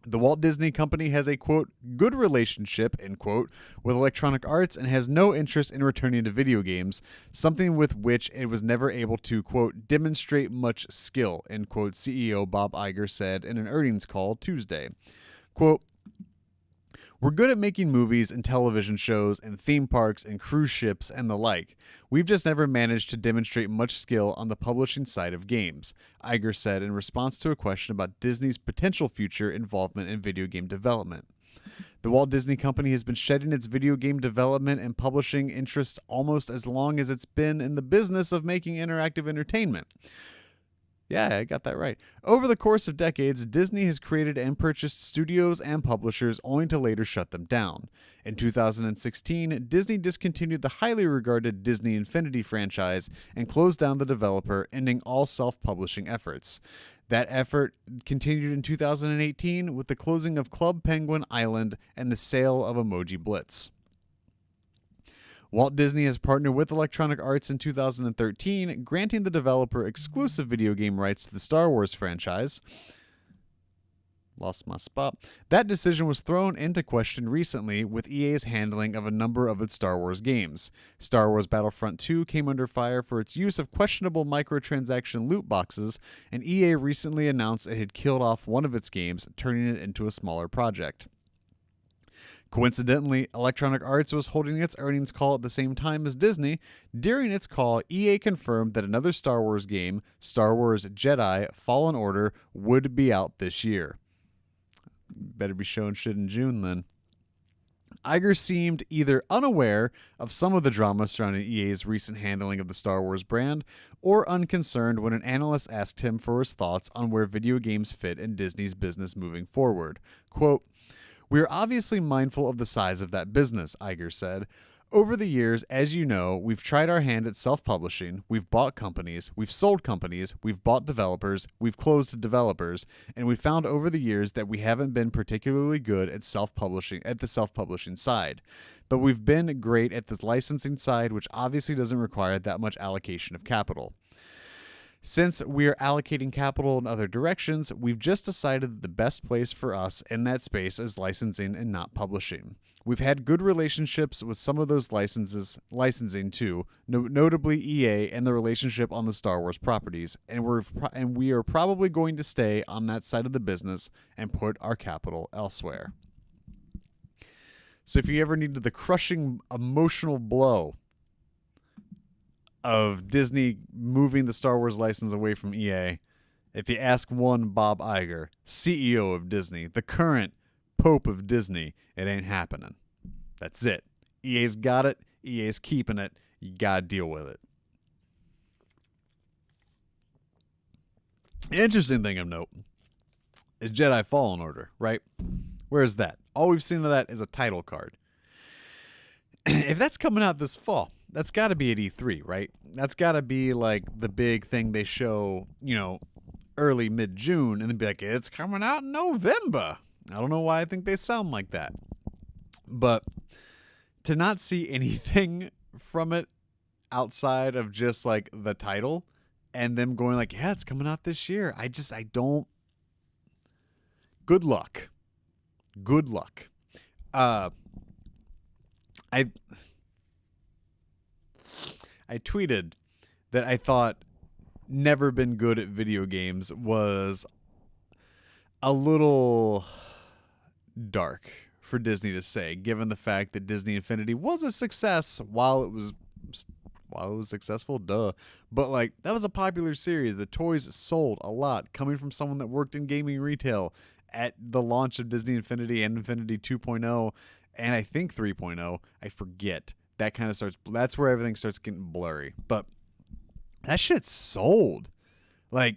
The Walt Disney Company has a, quote, good relationship, end quote, with Electronic Arts and has no interest in returning to video games, something with which it was never able to, quote, demonstrate much skill, end quote, CEO Bob Iger said in an earnings call Tuesday. Quote, we're good at making movies and television shows and theme parks and cruise ships and the like. We've just never managed to demonstrate much skill on the publishing side of games, Iger said in response to a question about Disney's potential future involvement in video game development. The Walt Disney Company has been shedding its video game development and publishing interests almost as long as it's been in the business of making interactive entertainment. Yeah, I got that right. Over the course of decades, Disney has created and purchased studios and publishers only to later shut them down. In 2016, Disney discontinued the highly regarded Disney Infinity franchise and closed down the developer, ending all self-publishing efforts. That effort continued in 2018 with the closing of Club Penguin Island and the sale of Emoji Blitz. Walt Disney has partnered with Electronic Arts in 2013, granting the developer exclusive video game rights to the Star Wars franchise. Lost my spot. That decision was thrown into question recently with EA's handling of a number of its Star Wars games. Star Wars Battlefront 2 came under fire for its use of questionable microtransaction loot boxes, and EA recently announced it had killed off one of its games, turning it into a smaller project. Coincidentally, Electronic Arts was holding its earnings call at the same time as Disney. During its call, EA confirmed that another Star Wars game, Star Wars Jedi Fallen Order, would be out this year. Better be showing shit in June then. Iger seemed either unaware of some of the drama surrounding EA's recent handling of the Star Wars brand, or unconcerned when an analyst asked him for his thoughts on where video games fit in Disney's business moving forward. Quote, "We are obviously mindful of the size of that business," Iger said. "Over the years, as you know, we've tried our hand at self-publishing, we've bought companies, we've sold companies, we've bought developers, we've closed developers, and we've found over the years that we haven't been particularly good at the self-publishing side. But we've been great at the licensing side, which obviously doesn't require that much allocation of capital. Since we are allocating capital in other directions, we've just decided that the best place for us in that space is licensing and not publishing. We've had good relationships with some of those licensing too, notably EA and the relationship on the Star Wars properties, and we are probably going to stay on that side of the business and put our capital elsewhere." So if you ever needed the crushing emotional blow of Disney moving the Star Wars license away from EA, if you ask one Bob Iger, CEO of Disney, the current Pope of Disney, it ain't happening. That's it. EA's got it. EA's keeping it. You gotta deal with it. The interesting thing of note is Jedi Fallen Order, right? Where is that? All we've seen of that is a title card. If that's coming out this fall, that's got to be at E3, right? That's got to be like the big thing they show, early, mid-June, and then be like, it's coming out in November. I don't know why I think they sound like that. But to not see anything from it outside of just like the title and them going like, yeah, it's coming out this year. I don't. Good luck. Good luck. I tweeted that I thought never been good at video games was a little dark for Disney to say, given the fact that Disney Infinity was a success while it was successful, but like that was a popular series. The toys sold a lot, coming from someone that worked in gaming retail at the launch of Disney Infinity and Infinity 2.0 and I think 3.0. I forget. That kind of starts, that's where everything starts getting blurry. But that shit sold like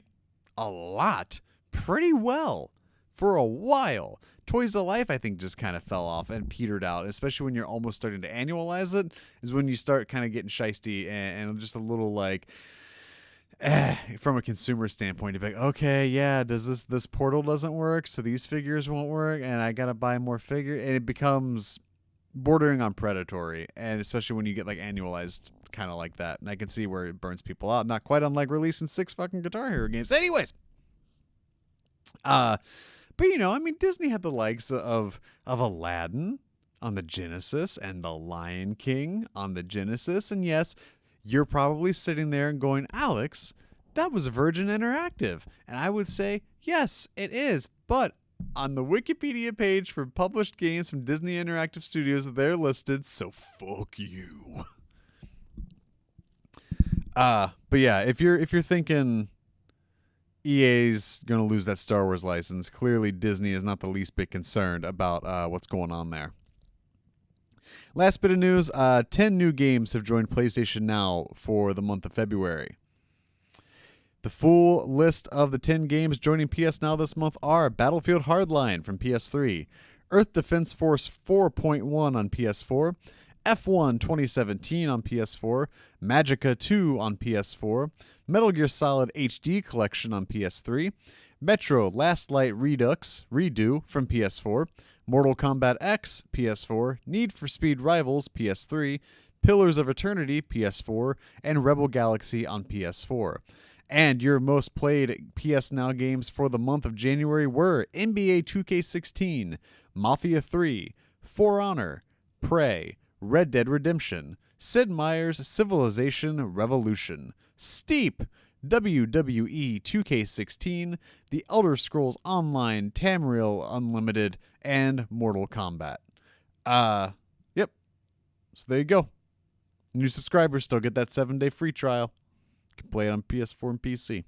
a lot, pretty well for a while. Toys to Life, I think, just kind of fell off and petered out, especially when you're almost starting to annualize it, is when you start kind of getting shisty and just a little like, from a consumer standpoint, to be like, okay, yeah, does this portal doesn't work, so these figures won't work, and I gotta buy more figures, and it becomes bordering on predatory, and especially when you get like annualized kind of like that, and I can see where it burns people out, not quite unlike releasing 6 fucking Guitar Hero games. Anyways, but Disney had the likes of Aladdin on the Genesis and The Lion King on the Genesis, and yes, you're probably sitting there and going, Alex, that was Virgin Interactive, and I would say, yes, it is, but on the Wikipedia page for published games from Disney Interactive Studios, they're listed, so fuck you. But yeah, if you're thinking EA's gonna lose that Star Wars license, clearly Disney is not the least bit concerned about what's going on there. Last bit of news, 10 new games have joined PlayStation Now for the month of February. The full list of the 10 games joining PS Now this month are Battlefield Hardline from PS3, Earth Defense Force 4.1 on PS4, F1 2017 on PS4, Magicka 2 on PS4, Metal Gear Solid HD Collection on PS3, Metro Last Light Redux Redo from PS4, Mortal Kombat X PS4, Need for Speed Rivals PS3, Pillars of Eternity PS4, and Rebel Galaxy on PS4. And your most played PS Now games for the month of January were NBA 2K16, Mafia 3, For Honor, Prey, Red Dead Redemption, Sid Meier's Civilization Revolution, Steep, WWE 2K16, The Elder Scrolls Online, Tamriel Unlimited, and Mortal Kombat. Yep. So there you go. New subscribers still get that 7-day free trial. You can play it on PS4 and PC.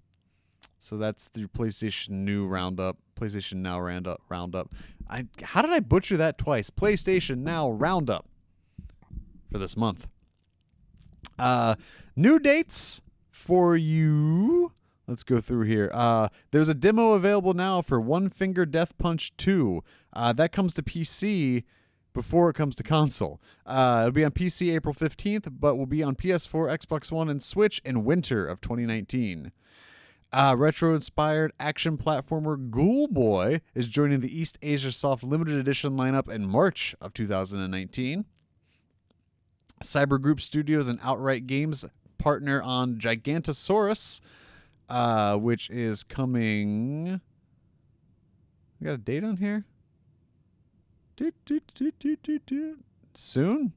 So that's the PlayStation New Roundup, PlayStation Now Roundup. How did I butcher that twice? PlayStation Now Roundup for this month. New dates for you. Let's go through here. There's a demo available now for One Finger Death Punch 2. That comes to PC before it comes to console. It'll be on PC April 15th, but will be on PS4, Xbox One, and Switch in winter of 2019. Retro-inspired action platformer Ghoul Boy is joining the East Asia Soft Limited Edition lineup in March of 2019. Cyber Group Studios and Outright Games partner on Gigantosaurus, which is coming... We got a date on here? Soon?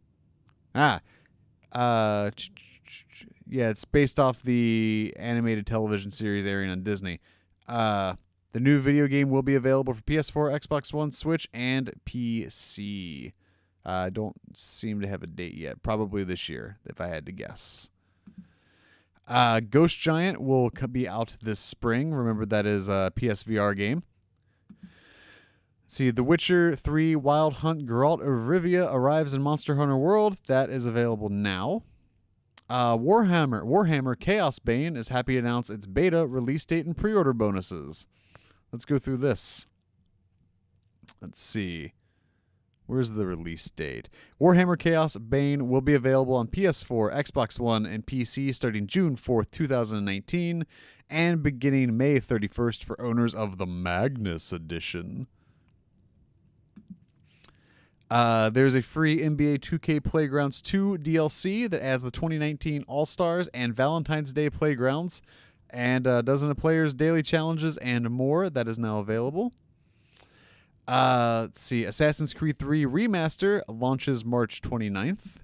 Yeah, it's based off the animated television series airing on Disney. The new video game will be available for PS4, Xbox One, Switch, and PC. I don't seem to have a date yet. Probably this year, if I had to guess. Ghost Giant will be out this spring. Remember, that is a PSVR game. See, The Witcher 3 Wild Hunt Geralt of Rivia arrives in Monster Hunter World. That is available now. Warhammer Chaos Bane is happy to announce its beta, release date, and pre-order bonuses. Let's go through this. Let's see. Where's the release date? Warhammer Chaos Bane will be available on PS4, Xbox One, and PC starting June 4th, 2019, and beginning May 31st for owners of the Magnus Edition. There's a free NBA 2K Playgrounds 2 DLC that adds the 2019 All-Stars and Valentine's Day Playgrounds and a dozen of players' daily challenges and more. That is now available. Let's see. Assassin's Creed 3 Remaster launches March 29th.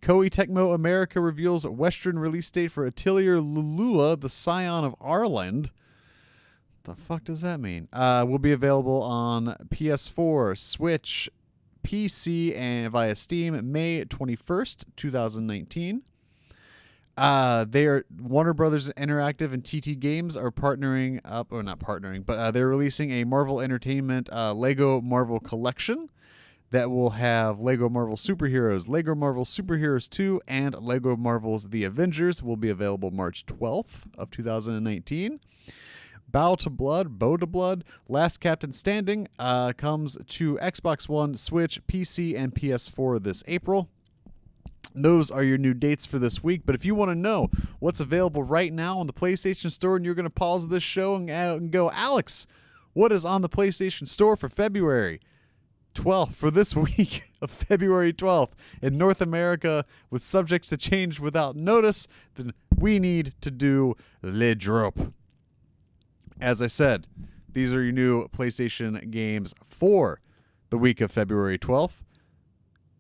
Koei Tecmo America reveals Western release date for Atelier Lulua, the Scion of Arland. The fuck does that mean? Will be available on PS4, Switch, PC, and via Steam May 21st, 2019. Warner Brothers Interactive and TT Games are partnering up, or not partnering, but they're releasing a Marvel Entertainment Lego Marvel collection that will have Lego Marvel Superheroes, Lego Marvel Superheroes 2, and Lego Marvel's The Avengers. Will be available March 12th of 2019. Bow to Blood, Last Captain Standing comes to Xbox One, Switch, PC, and PS4 this April. Those are your new dates for this week. But if you want to know what's available right now on the PlayStation Store, and you're going to pause this show and go, Alex, what is on the PlayStation Store for February 12th, for this week of February 12th in North America with subjects to change without notice, then we need to do Le Drop. As I said, these are your new PlayStation games for the week of February 12th.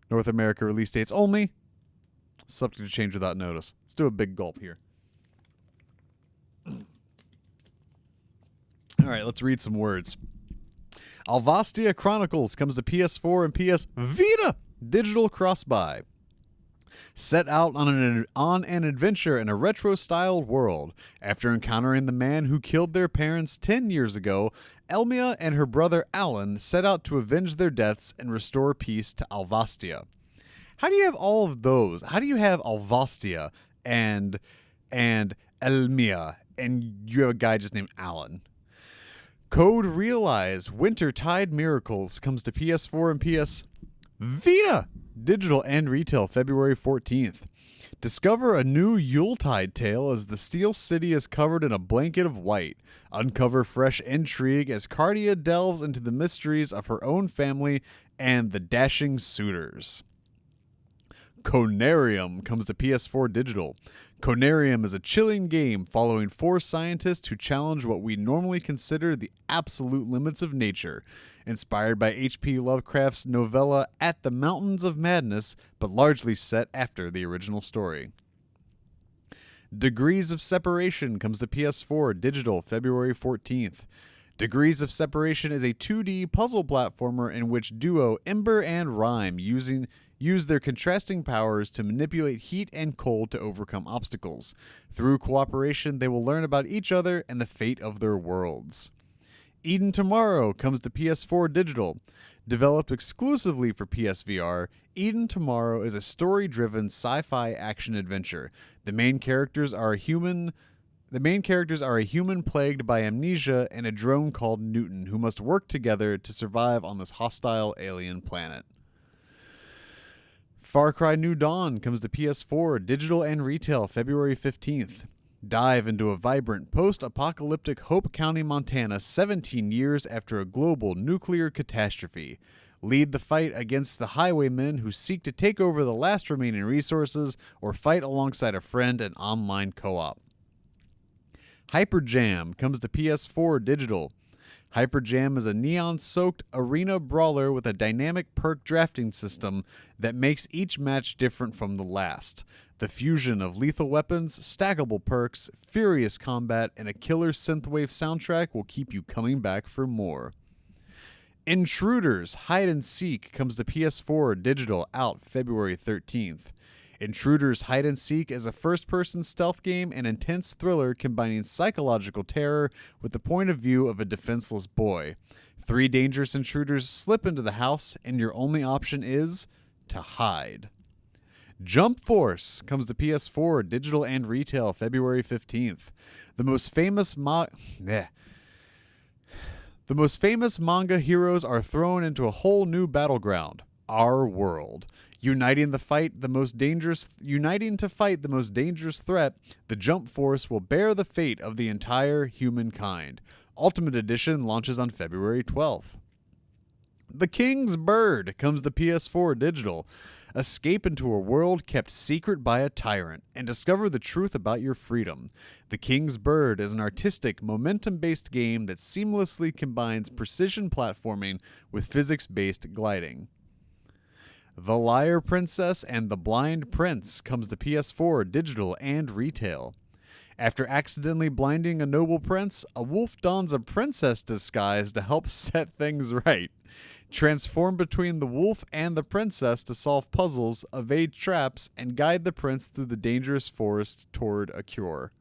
North America release dates only. Subject to change without notice. Let's do a big gulp here. All right, let's read some words. Alvastia Chronicles comes to PS4 and PS Vita digital cross-buy. Set out on an adventure in a retro-styled world. After encountering the man who killed their parents 10 years ago, Elmia and her brother Alan set out to avenge their deaths and restore peace to Alvastia. How do you have all of those? How do you have Alvastia and Elmia, and you have a guy just named Alan? Code Realize Winter Tide Miracles comes to PS4 and PS Vita digital and retail February 14th. Discover a new Yuletide tale as the Steel City is covered in a blanket of white. Uncover fresh intrigue as Cardia delves into the mysteries of her own family and the dashing suitors. Conarium comes to PS4 digital. Conarium is a chilling game following 4 scientists who challenge what we normally consider the absolute limits of nature. Inspired by H.P. Lovecraft's novella At the Mountains of Madness, but largely set after the original story. Degrees of Separation comes to PS4 digital February 14th. Degrees of Separation is a 2D puzzle platformer in which duo Ember and Rhyme use their contrasting powers to manipulate heat and cold to overcome obstacles. Through cooperation, they will learn about each other and the fate of their worlds. Eden Tomorrow comes to PS4 Digital. Developed exclusively for PSVR, Eden Tomorrow is a story-driven sci-fi action-adventure. The main characters are a human plagued by amnesia and a drone called Newton who must work together to survive on this hostile alien planet. Far Cry New Dawn comes to PS4, digital and retail, February 15th. Dive into a vibrant, post-apocalyptic Hope County, Montana 17 years after a global nuclear catastrophe. Lead the fight against the highwaymen who seek to take over the last remaining resources or fight alongside a friend in online co-op. Hyperjam comes to PS4 digital. Hyperjam is a neon-soaked arena brawler with a dynamic perk drafting system that makes each match different from the last. The fusion of lethal weapons, stackable perks, furious combat, and a killer synthwave soundtrack will keep you coming back for more. Intruders Hide and Seek comes to PS4 digital, out February 13th. Intruders Hide and Seek is a first-person stealth game and intense thriller combining psychological terror with the point of view of a defenseless boy. 3 dangerous intruders slip into the house, and your only option is to hide. Jump Force comes to PS4, digital and retail, February 15th. The most famous manga heroes are thrown into a whole new battleground, our world. Uniting to fight the most dangerous threat, the Jump Force will bear the fate of the entire humankind. Ultimate Edition launches on February 12th. The King's Bird comes to PS4 digital. Escape into a world kept secret by a tyrant and discover the truth about your freedom. The King's Bird is an artistic, momentum-based game that seamlessly combines precision platforming with physics-based gliding. The Lyre Princess and the Blind Prince comes to PS4 digital and retail. After accidentally blinding a noble prince, a wolf dons a princess disguise to help set things right. Transform between the wolf and the princess to solve puzzles, evade traps, and guide the prince through the dangerous forest toward a cure.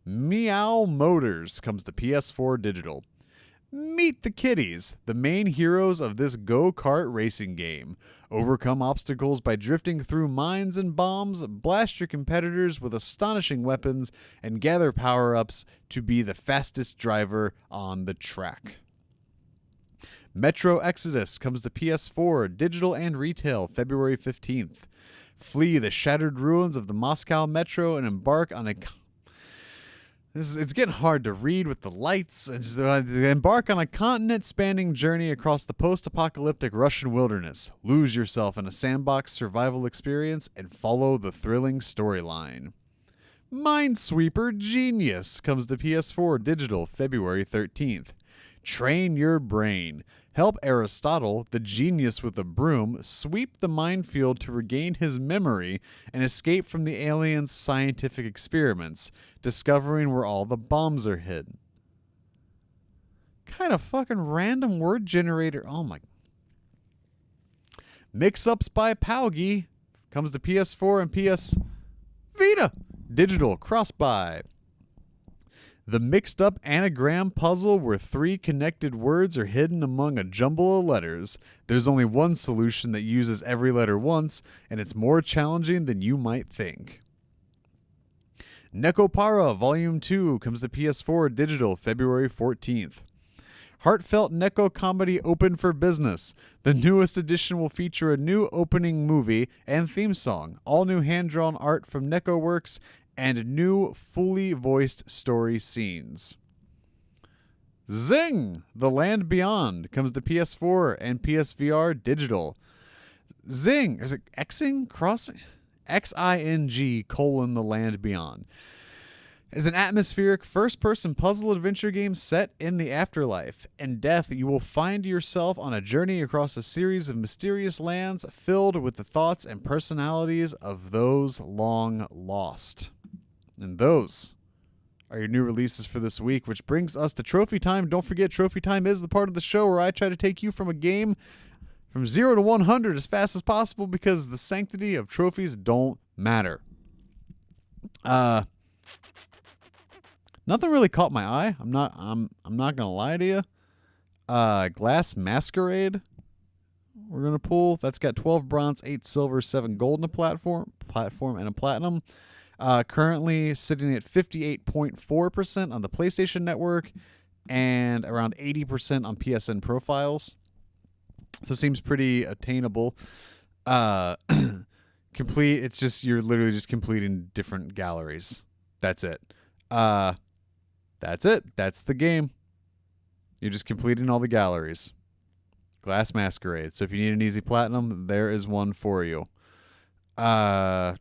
Meow Motors comes to PS4 digital. Meet the Kitties, the main heroes of this go-kart racing game. Overcome obstacles by drifting through mines and bombs, blast your competitors with astonishing weapons, and gather power-ups to be the fastest driver on the track. Metro Exodus comes to PS4, digital and retail, February 15th. Flee the shattered ruins of the Moscow Metro and embark on a... It's getting hard to read with the lights. Embark on a continent-spanning journey across the post-apocalyptic Russian wilderness. Lose yourself in a sandbox survival experience and follow the thrilling storyline. Minesweeper Genius comes to PS4 digital, February 13th. Train your brain. Help Aristotle, the genius with a broom, sweep the minefield to regain his memory and escape from the aliens' scientific experiments, discovering where all the bombs are hidden. Kind of fucking random word generator. Oh my. Mix-Ups by Paugi comes to PS4 and PS Vita. Digital cross-buy. The mixed-up anagram puzzle where 3 connected words are hidden among a jumble of letters. There's only one solution that uses every letter once, and it's more challenging than you might think. Nekopara Volume 2 comes to PS4 digital, February 14th. Heartfelt Neko comedy open for business. The newest edition will feature a new opening movie and theme song, all new hand-drawn art from Neko Works, and new fully voiced story scenes. Zing! The Land Beyond comes to PS4 and PSVR digital. Zing! Is it Xing? Crossing? Xing: The Land Beyond is an atmospheric first-person puzzle adventure game set in the afterlife. In death, you will find yourself on a journey across a series of mysterious lands filled with the thoughts and personalities of those long lost. And those are your new releases for this week, which brings us to Trophy Time. Don't forget, Trophy Time is the part of the show where I try to take you from a game from 0 to 100 as fast as possible because the sanctity of trophies don't matter. Nothing really caught my eye. I'm not gonna lie to you. Glass Masquerade. We're gonna pull. That's got 12 bronze, 8 silver, 7 gold in a platform, and a platinum. Currently sitting at 58.4% on the PlayStation Network and around 80% on PSN profiles. So it seems pretty attainable. Complete. It's just you're literally just completing different galleries. That's it. That's it. That's the game. You're just completing all the galleries. Glass Masquerade. So if you need an easy platinum, there is one for you. Eden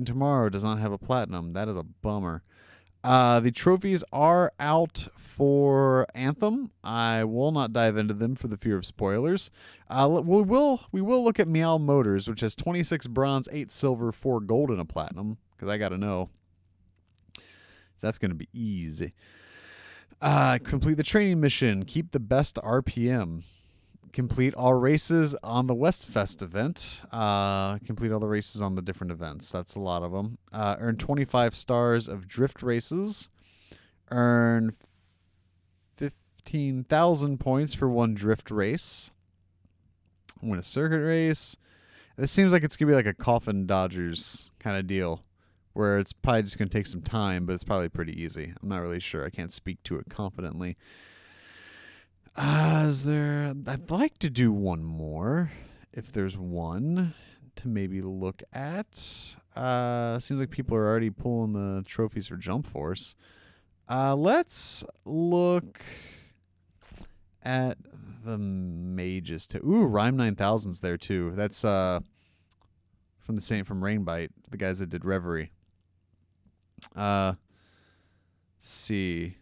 Tomorrow does not have a platinum. That is a bummer. The trophies are out for Anthem. I will not dive into them for the fear of spoilers. We will look at Meow Motors, which has 26 bronze, 8 silver, 4 gold, and a platinum, because I got to know. That's going to be easy. Complete the training mission. Keep the best RPM. Complete all races on the Westfest event. Complete all the races on the different events. That's a lot of them. Earn 25 stars of drift races. Earn 15,000 points for one drift race. Win a circuit race. This seems like it's going to be like a Coffin Dodgers kind of deal, where it's probably just going to take some time, but it's probably pretty easy. I'm not really sure. I can't speak to it confidently. I'd like to do one more, if there's one to maybe look at. Seems like people are already pulling the trophies for Jump Force. Let's look at the mages too. Ooh, Rhyme 9000's there too. That's from Rainbite, the guys that did Reverie. Let's see.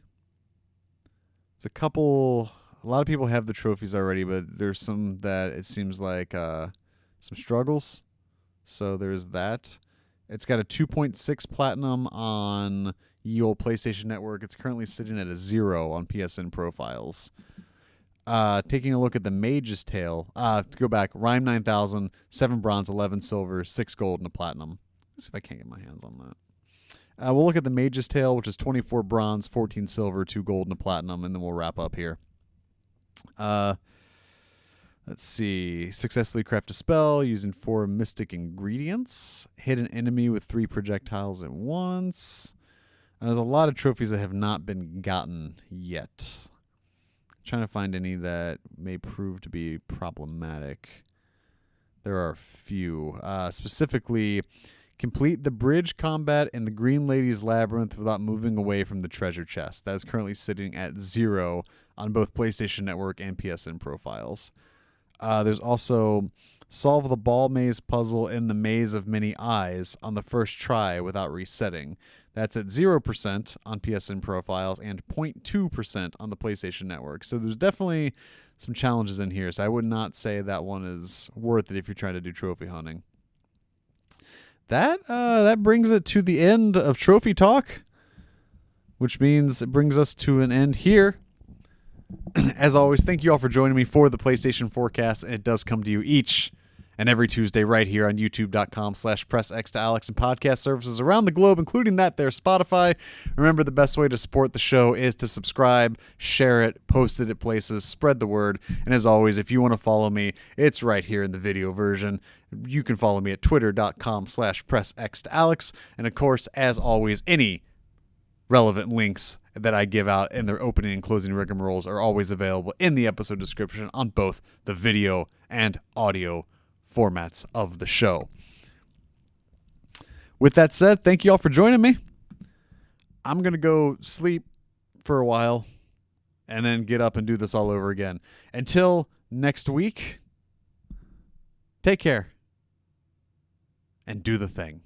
There's a lot of people have the trophies already, but there's some that it seems like some struggles. So there's that. It's got a 2.6 platinum on ye old PlayStation Network. It's currently sitting at a 0 on PSN profiles. Taking a look at the Mage's Tale. To go back, Rhyme 9000, 7 bronze, 11 silver, 6 gold, and a platinum. Let's see if I can't get my hands on that. We'll look at the Mage's Tale, which is 24 bronze, 14 silver, 2 gold, and a platinum, and then we'll wrap up here. Let's see. Successfully craft a spell using 4 mystic ingredients. Hit an enemy with 3 projectiles at once. And there's a lot of trophies that have not been gotten yet. Trying to find any that may prove to be problematic. There are a few. Specifically, complete the bridge combat in the Green Lady's Labyrinth without moving away from the treasure chest. That is currently sitting at 0 on both PlayStation Network and PSN profiles. There's also solve the ball maze puzzle in the Maze of Many Eyes on the first try without resetting. That's at 0% on PSN profiles and 0.2% on the PlayStation Network. So there's definitely some challenges in here. So I would not say that one is worth it if you're trying to do trophy hunting. That brings it to the end of Trophy Talk, which means it brings us to an end here. As always, thank you all for joining me for the PlayStation Forecast, and it does come to you each and every Tuesday right here on youtube.com/PressX2Alex and podcast services around the globe, including that there Spotify. Remember, the best way to support the show is to subscribe, share it, post it at places, spread the word. And as always, if you want to follow me, it's right here in the video version. You can follow me at twitter.com/PressX2Alex. And of course, as always, any relevant links that I give out in their opening and closing rigmaroles are always available in the episode description on both the video and audio formats of the show. With that said, thank you all for joining me. I'm going to go sleep for a while and then get up and do this all over again. Until next week, take care and do the thing.